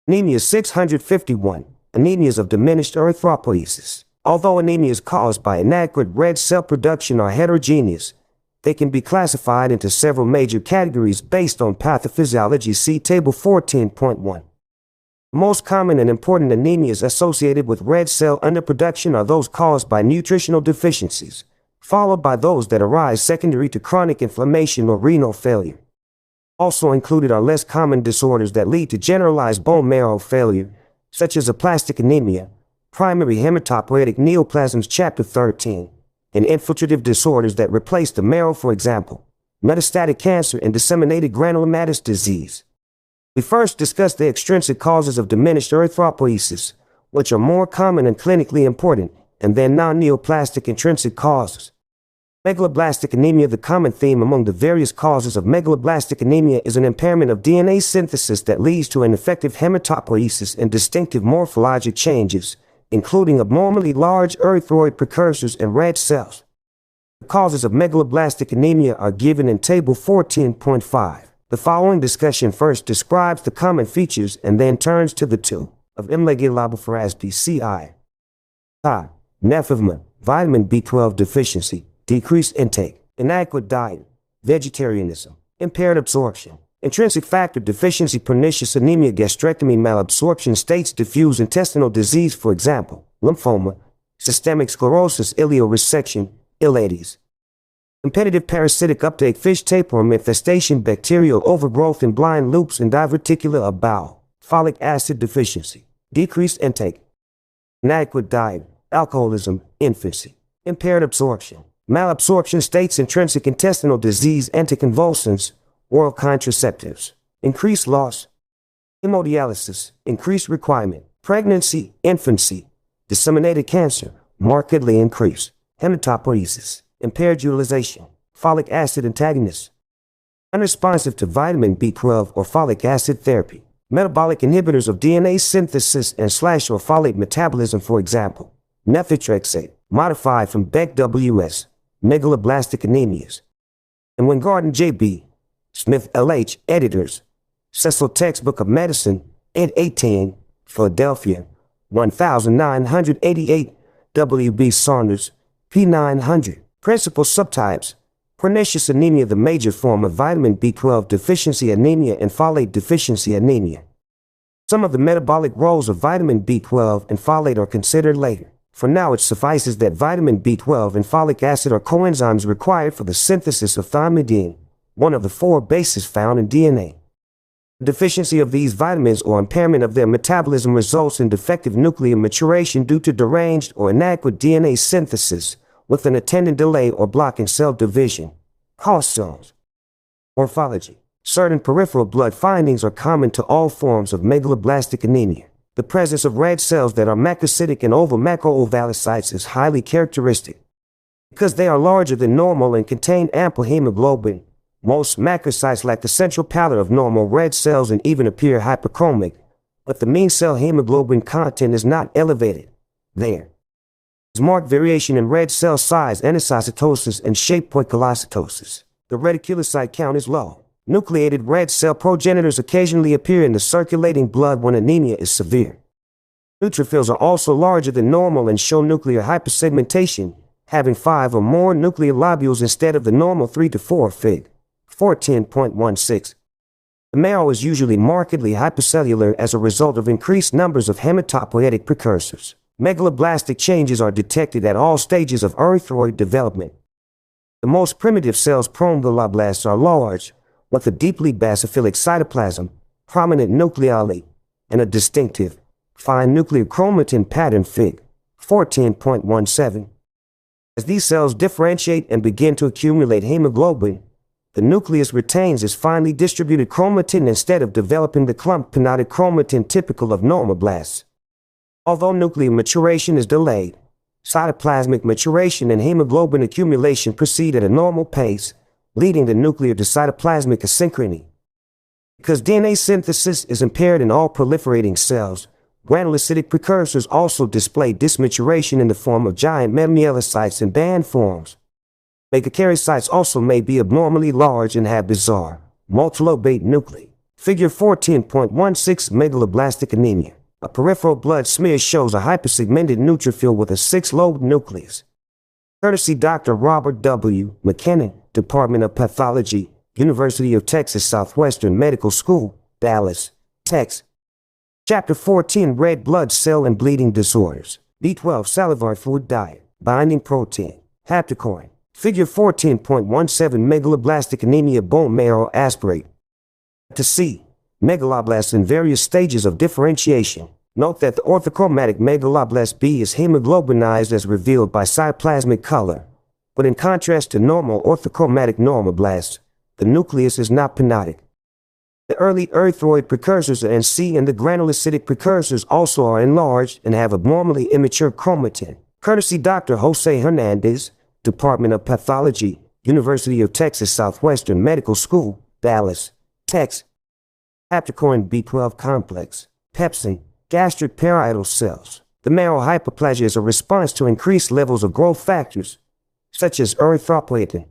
Anemia 651. Anemias of diminished erythropoiesis. Although anemias caused by inadequate red cell production are heterogeneous, they can be classified into several major categories based on pathophysiology. See Table 14.1. The most common and important anemias associated with red cell underproduction are those caused by nutritional deficiencies, followed by those that arise secondary to chronic inflammation or renal failure. Also included are less common disorders that lead to generalized bone marrow failure, such as aplastic anemia, primary hematopoietic neoplasms, Chapter 13, and infiltrative disorders that replace the marrow, for example, metastatic cancer and disseminated granulomatous disease. We first discussed the extrinsic causes of diminished erythropoiesis, which are more common and clinically important, and then non-neoplastic intrinsic causes. Megaloblastic anemia. The common theme among the various causes of megaloblastic anemia is an impairment of DNA synthesis that leads to ineffective hematopoiesis and distinctive morphologic changes, including abnormally large erythroid precursors and red cells. The causes of megaloblastic anemia are given in Table 14.5. The following discussion first describes the common features and then turns to the two of megaloblastic CI. Nephema, vitamin B12 deficiency, decreased intake, inadequate diet, vegetarianism, impaired absorption, intrinsic factor deficiency, pernicious anemia, gastrectomy, malabsorption, states diffuse intestinal disease, for example, lymphoma, systemic sclerosis, ileoresection, ileades. Competitive parasitic uptake, fish tapeworm infestation, bacterial overgrowth in blind loops and diverticular of bowel, folic acid deficiency, decreased intake, inadequate diet, alcoholism, infancy, impaired absorption, malabsorption, states intrinsic intestinal disease, anticonvulsants, oral contraceptives, increased loss, hemodialysis, increased requirement, pregnancy, infancy, disseminated cancer, markedly increased, hematopoiesis, impaired utilization, folic acid antagonists, unresponsive to vitamin B12 or folic acid therapy, metabolic inhibitors of DNA synthesis and or folate metabolism, for example, methotrexate, modified from Beck-WS, megaloblastic anemias. And Weingarten J.B., Smith L.H., editors, Cecil Textbook of Medicine, ed. 18, Philadelphia, 1988, W.B. Saunders, p. 900. Principal subtypes: pernicious anemia, the major form of vitamin B12 deficiency anemia, and folate deficiency anemia. Some of the metabolic roles of vitamin B12 and folate are considered later. For now, it suffices that vitamin B12 and folic acid are coenzymes required for the synthesis of thymidine, one of the 4 bases found in DNA. The deficiency of these vitamins or impairment of their metabolism results in defective nuclear maturation due to deranged or inadequate DNA synthesis, with an attendant delay or block in cell division. Causes. Morphology. Certain peripheral blood findings are common to all forms of megaloblastic anemia. The presence of red cells that are macrocytic and oval macroovalycytes is highly characteristic. Because they are larger than normal and contain ample hemoglobin, most macrocytes lack the central pallor of normal red cells and even appear hyperchromic, but the mean cell hemoglobin content is not elevated. There is marked variation in red cell size, anisocytosis, and shape, poikilocytosis. The reticulocyte count is low. Nucleated red cell progenitors occasionally appear in the circulating blood when anemia is severe. Neutrophils are also larger than normal and show nuclear hypersegmentation, having 5 or more nuclear lobules instead of the normal 3 to 4 Fig. 14.16. The marrow is usually markedly hypercellular as a result of increased numbers of hematopoietic precursors. Megaloblastic changes are detected at all stages of erythroid development. The most primitive cells, promegaloblasts, are large, with a deeply basophilic cytoplasm, prominent nucleoli, and a distinctive, fine nuclear chromatin pattern Fig. 14.17. As these cells differentiate and begin to accumulate hemoglobin, the nucleus retains its finely distributed chromatin instead of developing the clumped penotic chromatin typical of normoblasts. Although nuclear maturation is delayed, cytoplasmic maturation and hemoglobin accumulation proceed at a normal pace, leading to nuclear to cytoplasmic asynchrony. Because DNA synthesis is impaired in all proliferating cells, granulocytic precursors also display dysmaturation in the form of giant metamyelocytes and band forms. Megakaryocytes also may be abnormally large and have bizarre, multilobate nuclei. Figure 14.16. Megaloblastic anemia. A peripheral blood smear shows a hypersegmented neutrophil with a 6-lobed nucleus. Courtesy Dr. Robert W. McKinnon, Department of Pathology, University of Texas Southwestern Medical School, Dallas, Texas. Chapter 14. Red blood cell and bleeding disorders. B12 salivary fluid diet. Binding protein. Haptocorin. Figure 14.17. Megaloblastic anemia. Bone marrow aspirate. To see megaloblasts in various stages of differentiation. Note that the orthochromatic megaloblast B is hemoglobinized as revealed by cytoplasmic color, but in contrast to normal orthochromatic normoblasts, the nucleus is not penotic. The early erythroid precursors NC and the granulocytic precursors also are enlarged and have abnormally immature chromatin. Courtesy Dr. Jose Hernandez, Department of Pathology, University of Texas Southwestern Medical School, Dallas, Texas. Haptocorin B12 complex. Pepsin. Gastric parietal cells. The marrow hyperplasia is a response to increased levels of growth factors, such as erythropoietin.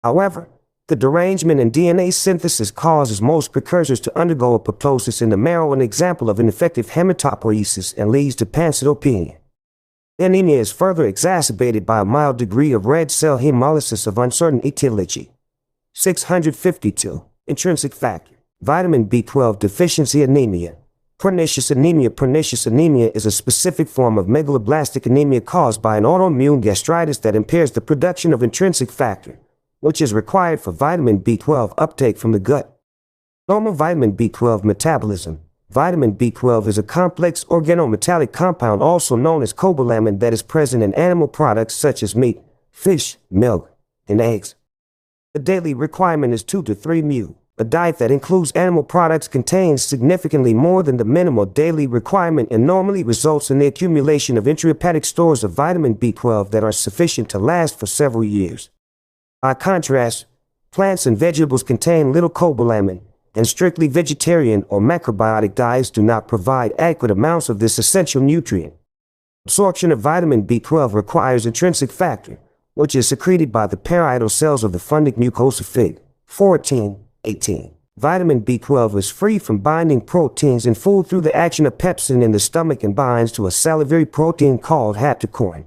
However, the derangement in DNA synthesis causes most precursors to undergo apoptosis in the marrow, an example of ineffective hematopoiesis, and leads to pancytopenia. Anemia is further exacerbated by a mild degree of red cell hemolysis of uncertain etiology. 652. Intrinsic factor. Vitamin B12 deficiency anemia. Pernicious anemia. Pernicious anemia is a specific form of megaloblastic anemia caused by an autoimmune gastritis that impairs the production of intrinsic factor, which is required for vitamin B12 uptake from the gut. Normal vitamin B12 metabolism. Vitamin B12 is a complex organometallic compound also known as cobalamin that is present in animal products such as meat, fish, milk, and eggs. The daily requirement is 2 to 3 μ. A diet that includes animal products contains significantly more than the minimal daily requirement and normally results in the accumulation of intrahepatic stores of vitamin B12 that are sufficient to last for several years. By contrast, plants and vegetables contain little cobalamin, and strictly vegetarian or macrobiotic diets do not provide adequate amounts of this essential nutrient. Absorption of vitamin B12 requires intrinsic factor, which is secreted by the parietal cells of the fundic mucosa Fig. 14.18. Vitamin B12 is free from binding proteins in food through the action of pepsin in the stomach and binds to a salivary protein called haptocorin.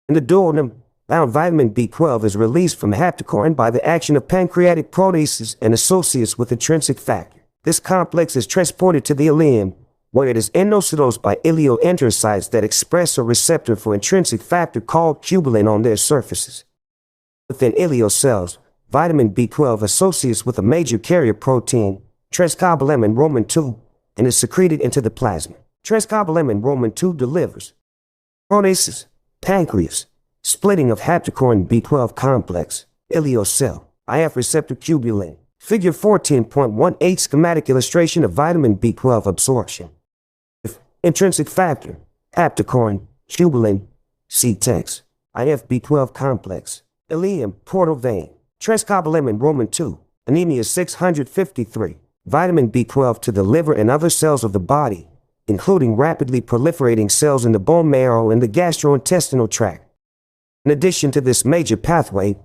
In the duodenum, bound vitamin B12 is released from haptocorin by the action of pancreatic proteases and associates with intrinsic factor. This complex is transported to the ileum, where it is endocytosed by ileoenterocytes that express a receptor for intrinsic factor called tubulin on their surfaces. Within ileal cells, vitamin B12 associates with a major carrier protein, transcobalamin Roman II, and is secreted into the plasma. Transcobalamin Roman II delivers proteases, pancreas, splitting of haptocorin B12 complex, ileal cell, IF receptor tubulin. Figure 14.18. Schematic illustration of vitamin B12 absorption. Intrinsic factor, haptocorin, tubulin, see text, IF B12 complex, ileum, portal vein. Transcobalamin Roman II. Anemia 653. Vitamin B12 to the liver and other cells of the body, including rapidly proliferating cells in the bone marrow and the gastrointestinal tract. In addition to this major pathway,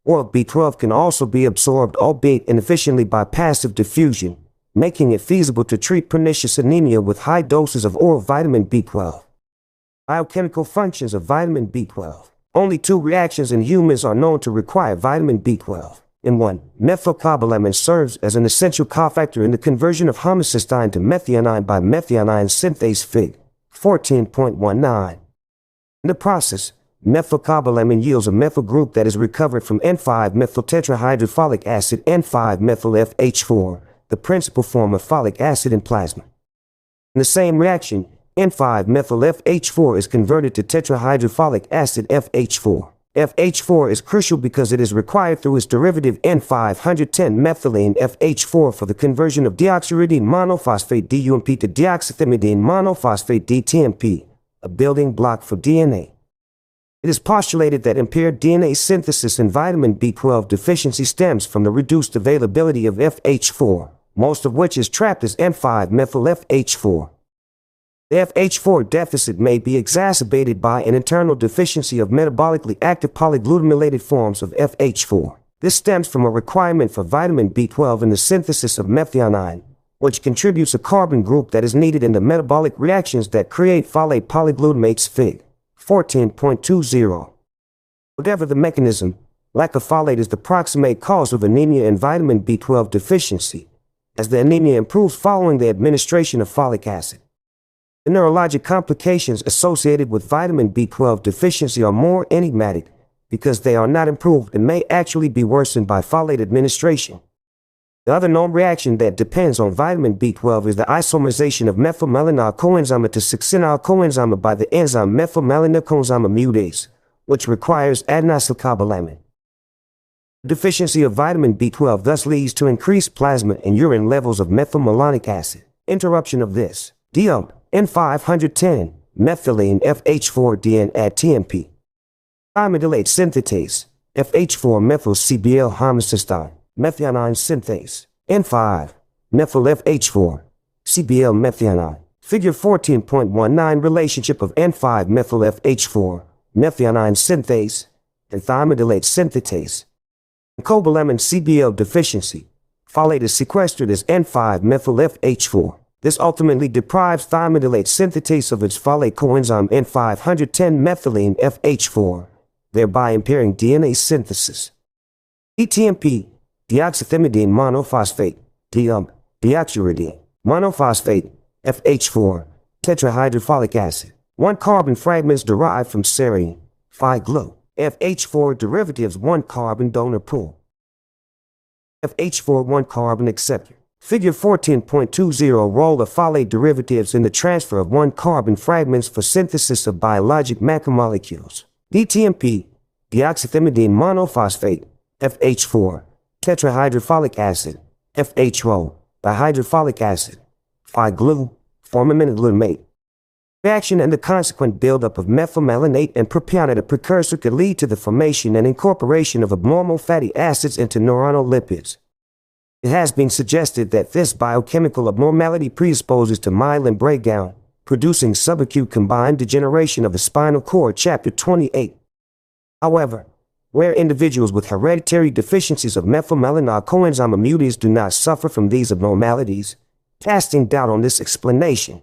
oral B12 can also be absorbed, albeit inefficiently, by passive diffusion, making it feasible to treat pernicious anemia with high doses of oral vitamin B12. Biochemical functions of vitamin B12. Only 2 reactions in humans are known to require vitamin B12. In 1, methylcobalamin serves as an essential cofactor in the conversion of homocysteine to methionine by methionine synthase Fig. 14.19. In the process, methylcobalamin yields a methyl group that is recovered from N5-methyltetrahydrofolic acid N5-methyl-FH4, the principal form of folic acid in plasma. In the same reaction, N5-methyl-FH4 is converted to tetrahydrofolic acid FH4. FH4 is crucial because it is required through its derivative N510-methylene FH4 for the conversion of deoxyuridine monophosphate DUMP to deoxythymidine monophosphate DTMP, a building block for DNA. It is postulated that impaired DNA synthesis in vitamin B12 deficiency stems from the reduced availability of FH4, most of which is trapped as N5-methyl-FH4. The FH4 deficit may be exacerbated by an internal deficiency of metabolically active polyglutamylated forms of FH4. This stems from a requirement for vitamin B12 in the synthesis of methionine, which contributes a carbon group that is needed in the metabolic reactions that create folate polyglutamates Fig. 14.20. Whatever the mechanism, lack of folate is the proximate cause of anemia and vitamin B12 deficiency, as the anemia improves following the administration of folic acid. The neurologic complications associated with vitamin B12 deficiency are more enigmatic because they are not improved and may actually be worsened by folate administration. The other known reaction that depends on vitamin B12 is the isomerization of methylmalonyl coenzyme to succinyl coenzyme by the enzyme methylmalonyl coenzyme mutase, which requires adenosylcobalamin. Deficiency of vitamin B12 thus leads to increased plasma and urine levels of methylmalonic acid. Interruption of this DUMP N510 methylene FH4DN at TMP. Thymidylate synthetase FH4 methyl CBl homocysteine methionine synthase N5 methyl FH4 CBl methionine. Figure 14.19 relationship of N5 methyl FH4 methionine synthase and thymidylate synthetase. In cobalamin CBl deficiency, folate is sequestered as N5 methyl FH4. This ultimately deprives thymidylate synthetase of its folate coenzyme N510 methylene FH4, thereby impairing DNA synthesis. DTMP, deoxythymidine monophosphate, DUMP, deoxyuridine monophosphate, FH4, tetrahydrofolic acid. 1 carbon fragments derived from serine, Phi-glu. FH4 derivatives 1 carbon donor pool. FH4 1 carbon acceptor. Figure 14.20 role of folate derivatives in the transfer of 1 carbon fragments for synthesis of biologic macromolecules. DTMP, deoxythymidine monophosphate, FH4, tetrahydrofolic acid, FHO, dihydrofolic acid, Phi-glu, form aminoglutamate. Reaction and the consequent buildup of methylmalonate and propionate, a precursor, could lead to the formation and incorporation of abnormal fatty acids into neuronal lipids. It has been suggested that this biochemical abnormality predisposes to myelin breakdown, producing subacute combined degeneration of the spinal cord, Chapter 28. However, where individuals with hereditary deficiencies of methylmalonyl coenzyme mutase do not suffer from these abnormalities, casting doubt on this explanation.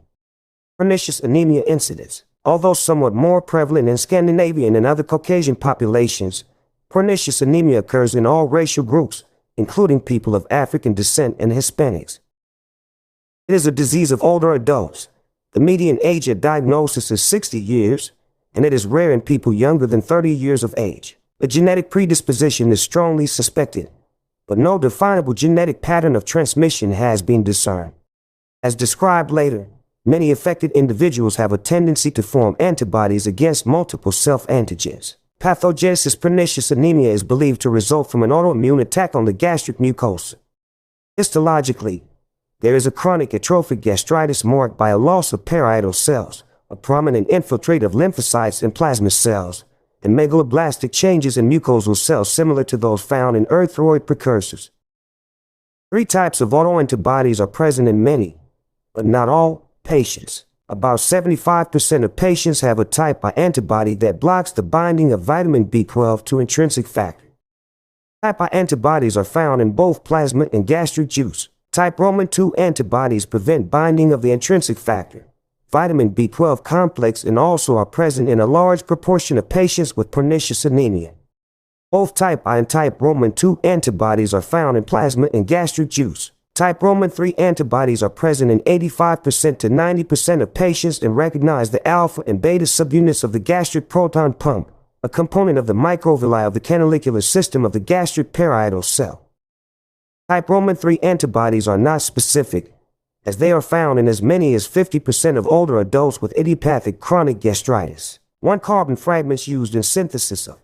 Pernicious anemia incidence. Although somewhat more prevalent in Scandinavian and other Caucasian populations, pernicious anemia occurs in all racial groups, including people of African descent and Hispanics. It is a disease of older adults. The median age at diagnosis is 60 years, and it is rare in people younger than 30 years of age. A genetic predisposition is strongly suspected, but no definable genetic pattern of transmission has been discerned. As described later, many affected individuals have a tendency to form antibodies against multiple self-antigens. Pathogenesis pernicious anemia is believed to result from an autoimmune attack on the gastric mucosa. Histologically, there is a chronic atrophic gastritis marked by a loss of parietal cells, a prominent infiltrate of lymphocytes and plasma cells, and megaloblastic changes in mucosal cells similar to those found in erythroid precursors. 3 types of autoantibodies are present in many, but not all, patients. About 75% of patients have a type I antibody that blocks the binding of vitamin B12 to intrinsic factor. Type I antibodies are found in both plasma and gastric juice. Type Roman II antibodies prevent binding of the intrinsic factor, vitamin B12 complex, and also are present in a large proportion of patients with pernicious anemia. Both type I and type Roman II antibodies are found in plasma and gastric juice. Type Roman III antibodies are present in 85% to 90% of patients and recognize the alpha and beta subunits of the gastric proton pump, a component of the microvilli of the canalicular system of the gastric parietal cell. Type Roman III antibodies are not specific, as they are found in as many as 50% of older adults with idiopathic chronic gastritis. 1 carbon fragments used in synthesis of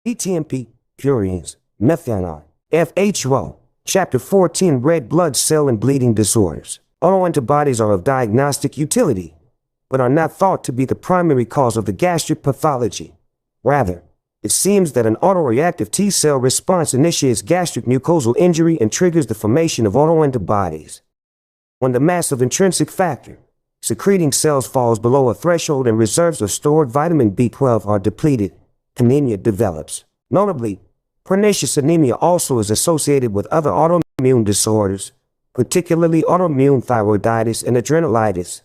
PTMP, purines, methionine, FHO. Chapter 14 Red blood cell and bleeding disorders. Autoantibodies are of diagnostic utility, but are not thought to be the primary cause of the gastric pathology. Rather, it seems that an autoreactive T-cell response initiates gastric mucosal injury and triggers the formation of autoantibodies. When the mass of intrinsic factor secreting cells falls below a threshold and reserves of stored vitamin B12 are depleted, anemia develops. Notably, pernicious anemia also is associated with other autoimmune disorders, particularly autoimmune thyroiditis and adrenalitis,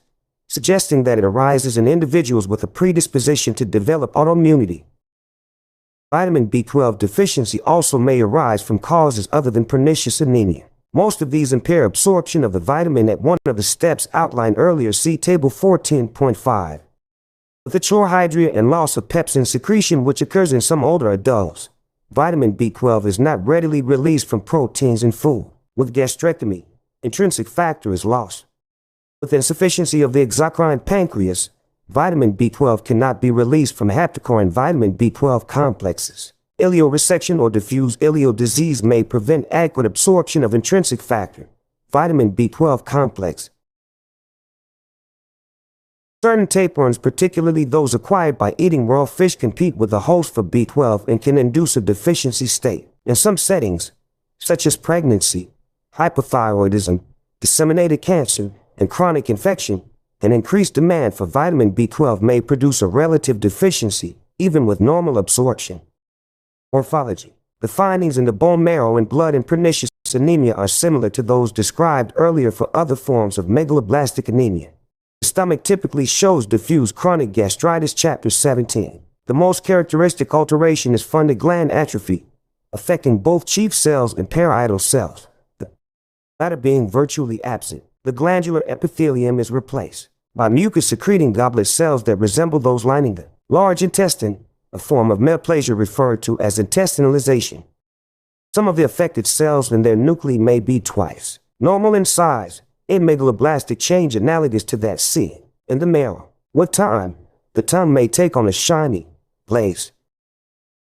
suggesting that it arises in individuals with a predisposition to develop autoimmunity. Vitamin B12 deficiency also may arise from causes other than pernicious anemia. Most of these impair absorption of the vitamin at one of the steps outlined earlier, see Table 14.5. The chlorhydria and loss of pepsin secretion, which occurs in some older adults. Vitamin B12 is not readily released from proteins in food. With gastrectomy, intrinsic factor is lost. With insufficiency of the exocrine pancreas, vitamin B12 cannot be released from haptocorine vitamin B12 complexes. Ileoresection or diffuse ileal disease may prevent adequate absorption of intrinsic factor, vitamin B12 complex. Certain tapeworms, particularly those acquired by eating raw fish, compete with the host for B12 and can induce a deficiency state. In some settings, such as pregnancy, hypothyroidism, disseminated cancer, and chronic infection, an increased demand for vitamin B12 may produce a relative deficiency, even with normal absorption. Morphology. The findings in the bone marrow and blood in pernicious anemia are similar to those described earlier for other forms of megaloblastic anemia. The stomach typically shows diffuse chronic gastritis, Chapter 17. The most characteristic alteration is funded gland atrophy, affecting both chief cells and parietal cells, the latter being virtually absent. The glandular epithelium is replaced by mucus-secreting goblet cells that resemble those lining the large intestine, a form of metaplasia referred to as intestinalization. Some of the affected cells and their nuclei may be twice normal in size, a megaloblastic change analogous to that seen in the marrow. With time, the tongue may take on a shiny, glazed,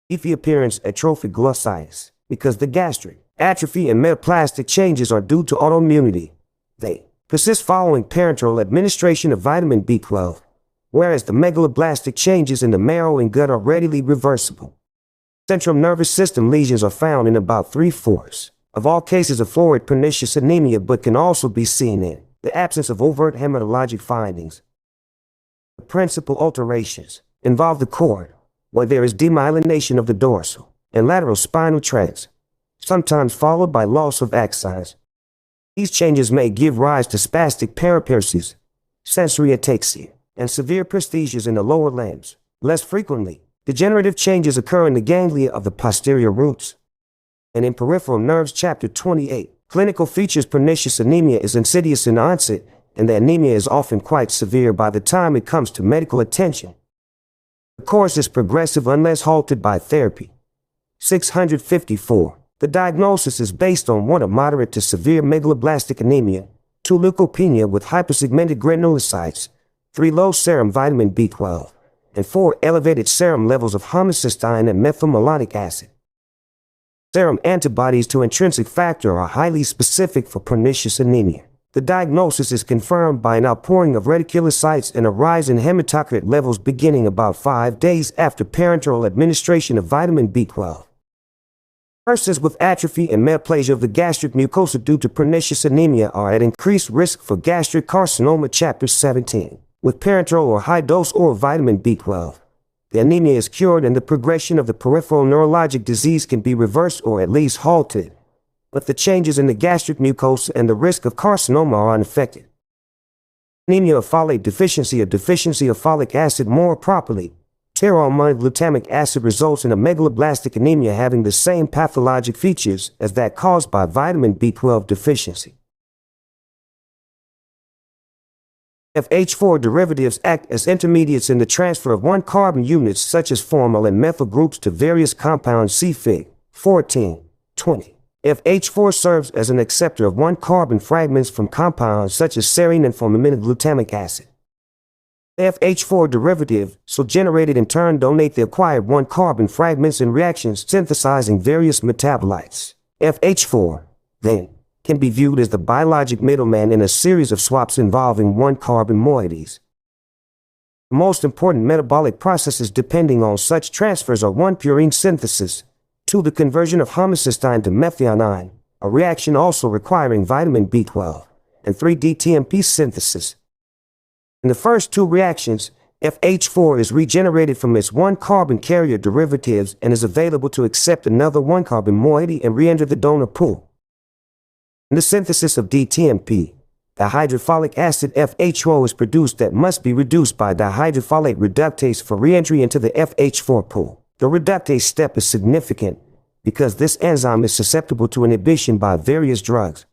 leafy appearance, atrophic glossitis. Because the gastric atrophy and metaplastic changes are due to autoimmunity, they persist following parenteral administration of vitamin B12, whereas the megaloblastic changes in the marrow and gut are readily reversible. Central nervous system lesions are found in about 3/4 of all cases of florid pernicious anemia, but can also be seen in the absence of overt hematologic findings. The principal alterations involve the cord, where there is demyelination of the dorsal and lateral spinal tracts, sometimes followed by loss of axons. These changes may give rise to spastic paraparesis, sensory ataxia, and severe paresthesias in the lower limbs. Less frequently, degenerative changes occur in the ganglia of the posterior roots and in peripheral nerves. Chapter 28. Clinical features. Pernicious anemia is insidious in onset, and the anemia is often quite severe by the time it comes to medical attention. The course is progressive unless halted by therapy. 654. The diagnosis is based on 1 of moderate to severe megaloblastic anemia, 2 leukopenia with hypersegmented granulocytes, 3 low serum vitamin B12, and 4 elevated serum levels of homocysteine and methylmalonic acid. Serum antibodies to intrinsic factor are highly specific for pernicious anemia. The diagnosis is confirmed by an outpouring of reticulocytes and a rise in hematocrit levels beginning about 5 days after parenteral administration of vitamin B12. Persons with atrophy and metaplasia of the gastric mucosa due to pernicious anemia are at increased risk for gastric carcinoma. Chapter 17. With parenteral or high-dose oral vitamin B12, the anemia is cured and the progression of the peripheral neurologic disease can be reversed or at least halted. But the changes in the gastric mucosa and the risk of carcinoma are unaffected. Anemia of folate deficiency, a deficiency of folic acid, more properly, Steroid glutamic acid results in a megaloblastic anemia having the same pathologic features as that caused by vitamin B12 deficiency. FH4 derivatives act as intermediates in the transfer of one-carbon units such as formyl and methyl groups to various compounds. See Fig. 14.20. FH4 serves as an acceptor of one-carbon fragments from compounds such as serine and formiminid glutamic acid. FH4 derivative, so generated in turn, donate the acquired one-carbon fragments in reactions synthesizing various metabolites. FH4, then, can be viewed as the biologic middleman in a series of swaps involving one-carbon moieties. The most important metabolic processes depending on such transfers are 1-purine synthesis, 2 the conversion of homocysteine to methionine, a reaction also requiring vitamin B12, and 3 DTMP synthesis. In the first 2 reactions, FH4 is regenerated from its one-carbon carrier derivatives and is available to accept another one-carbon moiety and re-enter the donor pool. In the synthesis of DTMP, dihydrofolic acid FHO is produced that must be reduced by dihydrofolate reductase for re-entry into the FH4 pool. The reductase step is significant because this enzyme is susceptible to inhibition by various drugs.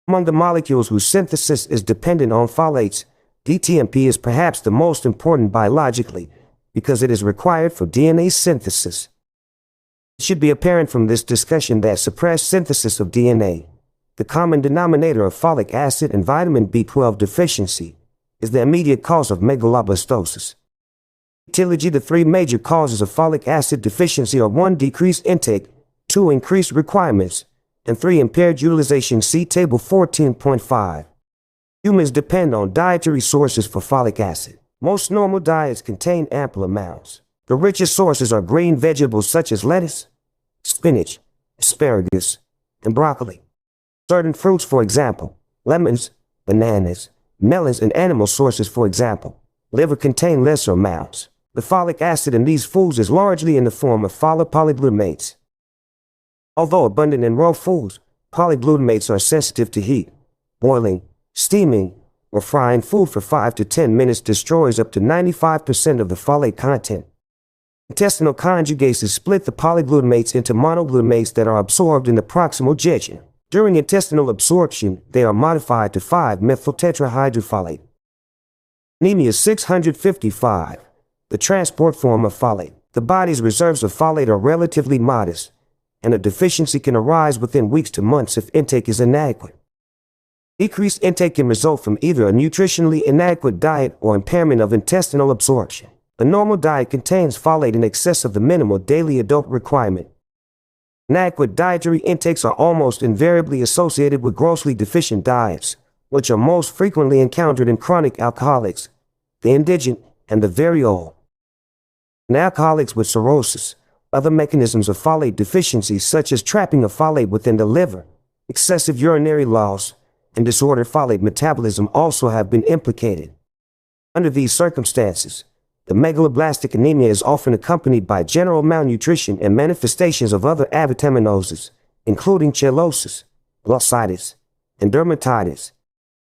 Among the molecules whose synthesis is dependent on folates, DTMP is perhaps the most important biologically because it is required for DNA synthesis. It should be apparent from this discussion that suppressed synthesis of DNA, the common denominator of folic acid and vitamin B12 deficiency, is the immediate cause of megaloblastosis. Etiology: the 3 major causes of folic acid deficiency are 1. Decreased intake, 2. Increased requirements, and 3. Impaired utilization. See Table 14.5. Humans depend on dietary sources for folic acid. Most normal diets contain ample amounts. The richest sources are green vegetables such as lettuce, spinach, asparagus, and broccoli. Certain fruits, for example, lemons, bananas, melons, and animal sources, for example, liver, contain lesser amounts. The folic acid in these foods is largely in the form of polyglutamates. Although abundant in raw foods, polyglutamates are sensitive to heat. Boiling, steaming, or frying food for 5 to 10 minutes destroys up to 95% of the folate content. Intestinal conjugases split the polyglutamates into monoglutamates that are absorbed in the proximal jejunum. During intestinal absorption, they are modified to 5-methyltetrahydrofolate. Anemia 655. The transport form of folate. The body's reserves of folate are relatively modest, and a deficiency can arise within weeks to months if intake is inadequate. Decreased intake can result from either a nutritionally inadequate diet or impairment of intestinal absorption. A normal diet contains folate in excess of the minimal daily adult requirement. Inadequate dietary intakes are almost invariably associated with grossly deficient diets, which are most frequently encountered in chronic alcoholics, the indigent, and the very old. In alcoholics with cirrhosis, other mechanisms of folate deficiency such as trapping of folate within the liver, excessive urinary loss, and disordered folate metabolism also have been implicated. Under these circumstances, the megaloblastic anemia is often accompanied by general malnutrition and manifestations of other avitaminoses, including chelosis, glossitis, and dermatitis.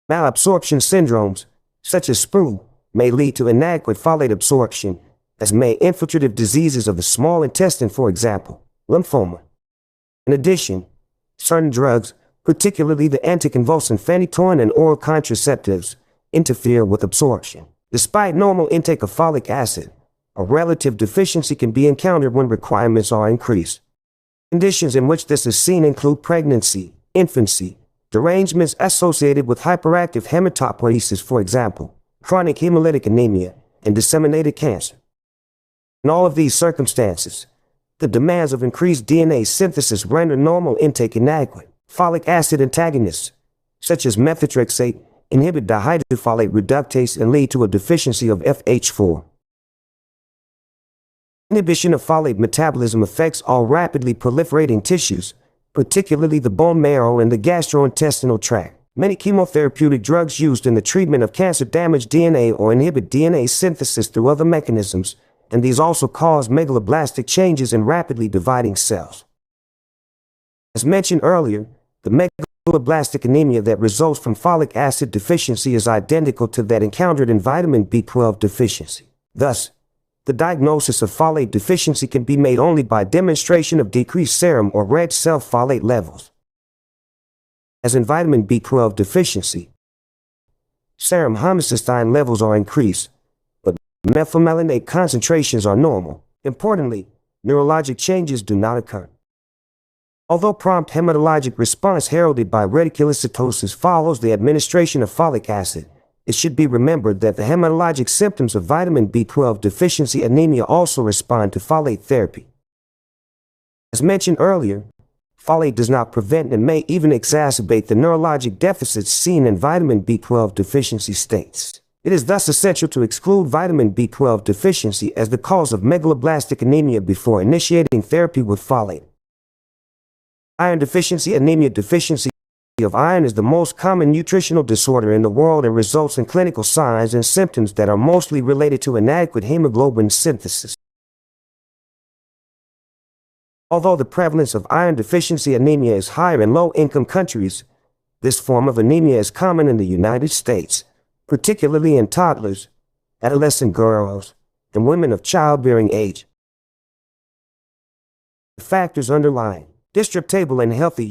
Malabsorption syndromes, such as SPRU, may lead to inadequate folate absorption, as may infiltrative diseases of the small intestine, for example, lymphoma. In addition, certain drugs, particularly the anticonvulsant phenytoin and oral contraceptives, interfere with absorption. Despite normal intake of folic acid, a relative deficiency can be encountered when requirements are increased. Conditions in which this is seen include pregnancy, infancy, derangements associated with hyperactive hematopoiesis, for example, chronic hemolytic anemia, and disseminated cancer. In all of these circumstances, the demands of increased DNA synthesis render normal intake inadequate. Folic acid antagonists, such as methotrexate, inhibit dihydrofolate reductase and lead to a deficiency of FH4. Inhibition of folate metabolism affects all rapidly proliferating tissues, particularly the bone marrow and the gastrointestinal tract. Many chemotherapeutic drugs used in the treatment of cancer damage DNA or inhibit DNA synthesis through other mechanisms, and these also cause megaloblastic changes in rapidly dividing cells. As mentioned earlier, the megaloblastic anemia that results from folic acid deficiency is identical to that encountered in vitamin B12 deficiency. Thus, The diagnosis of folate deficiency can be made only by demonstration of decreased serum or red cell folate levels. As in vitamin B12 deficiency, serum homocysteine levels are increased, but methylmalonate concentrations are normal. Importantly, neurologic changes do not occur. Although prompt hematologic response heralded by reticulocytosis follows the administration of folic acid, it should be remembered that the hematologic symptoms of vitamin B12 deficiency anemia also respond to folate therapy. As mentioned earlier, folate does not prevent and may even exacerbate the neurologic deficits seen in vitamin B12 deficiency states. It is thus essential to exclude vitamin B12 deficiency as the cause of megaloblastic anemia before initiating therapy with folate. Iron deficiency anemia. Deficiency of iron is the most common nutritional disorder in the world and results in clinical signs and symptoms that are mostly related to inadequate hemoglobin synthesis. Although the prevalence of iron deficiency anemia is higher in low-income countries, this form of anemia is common in the United States, particularly in toddlers, adolescent girls, and women of childbearing age. The factors underlying disreptable and healthy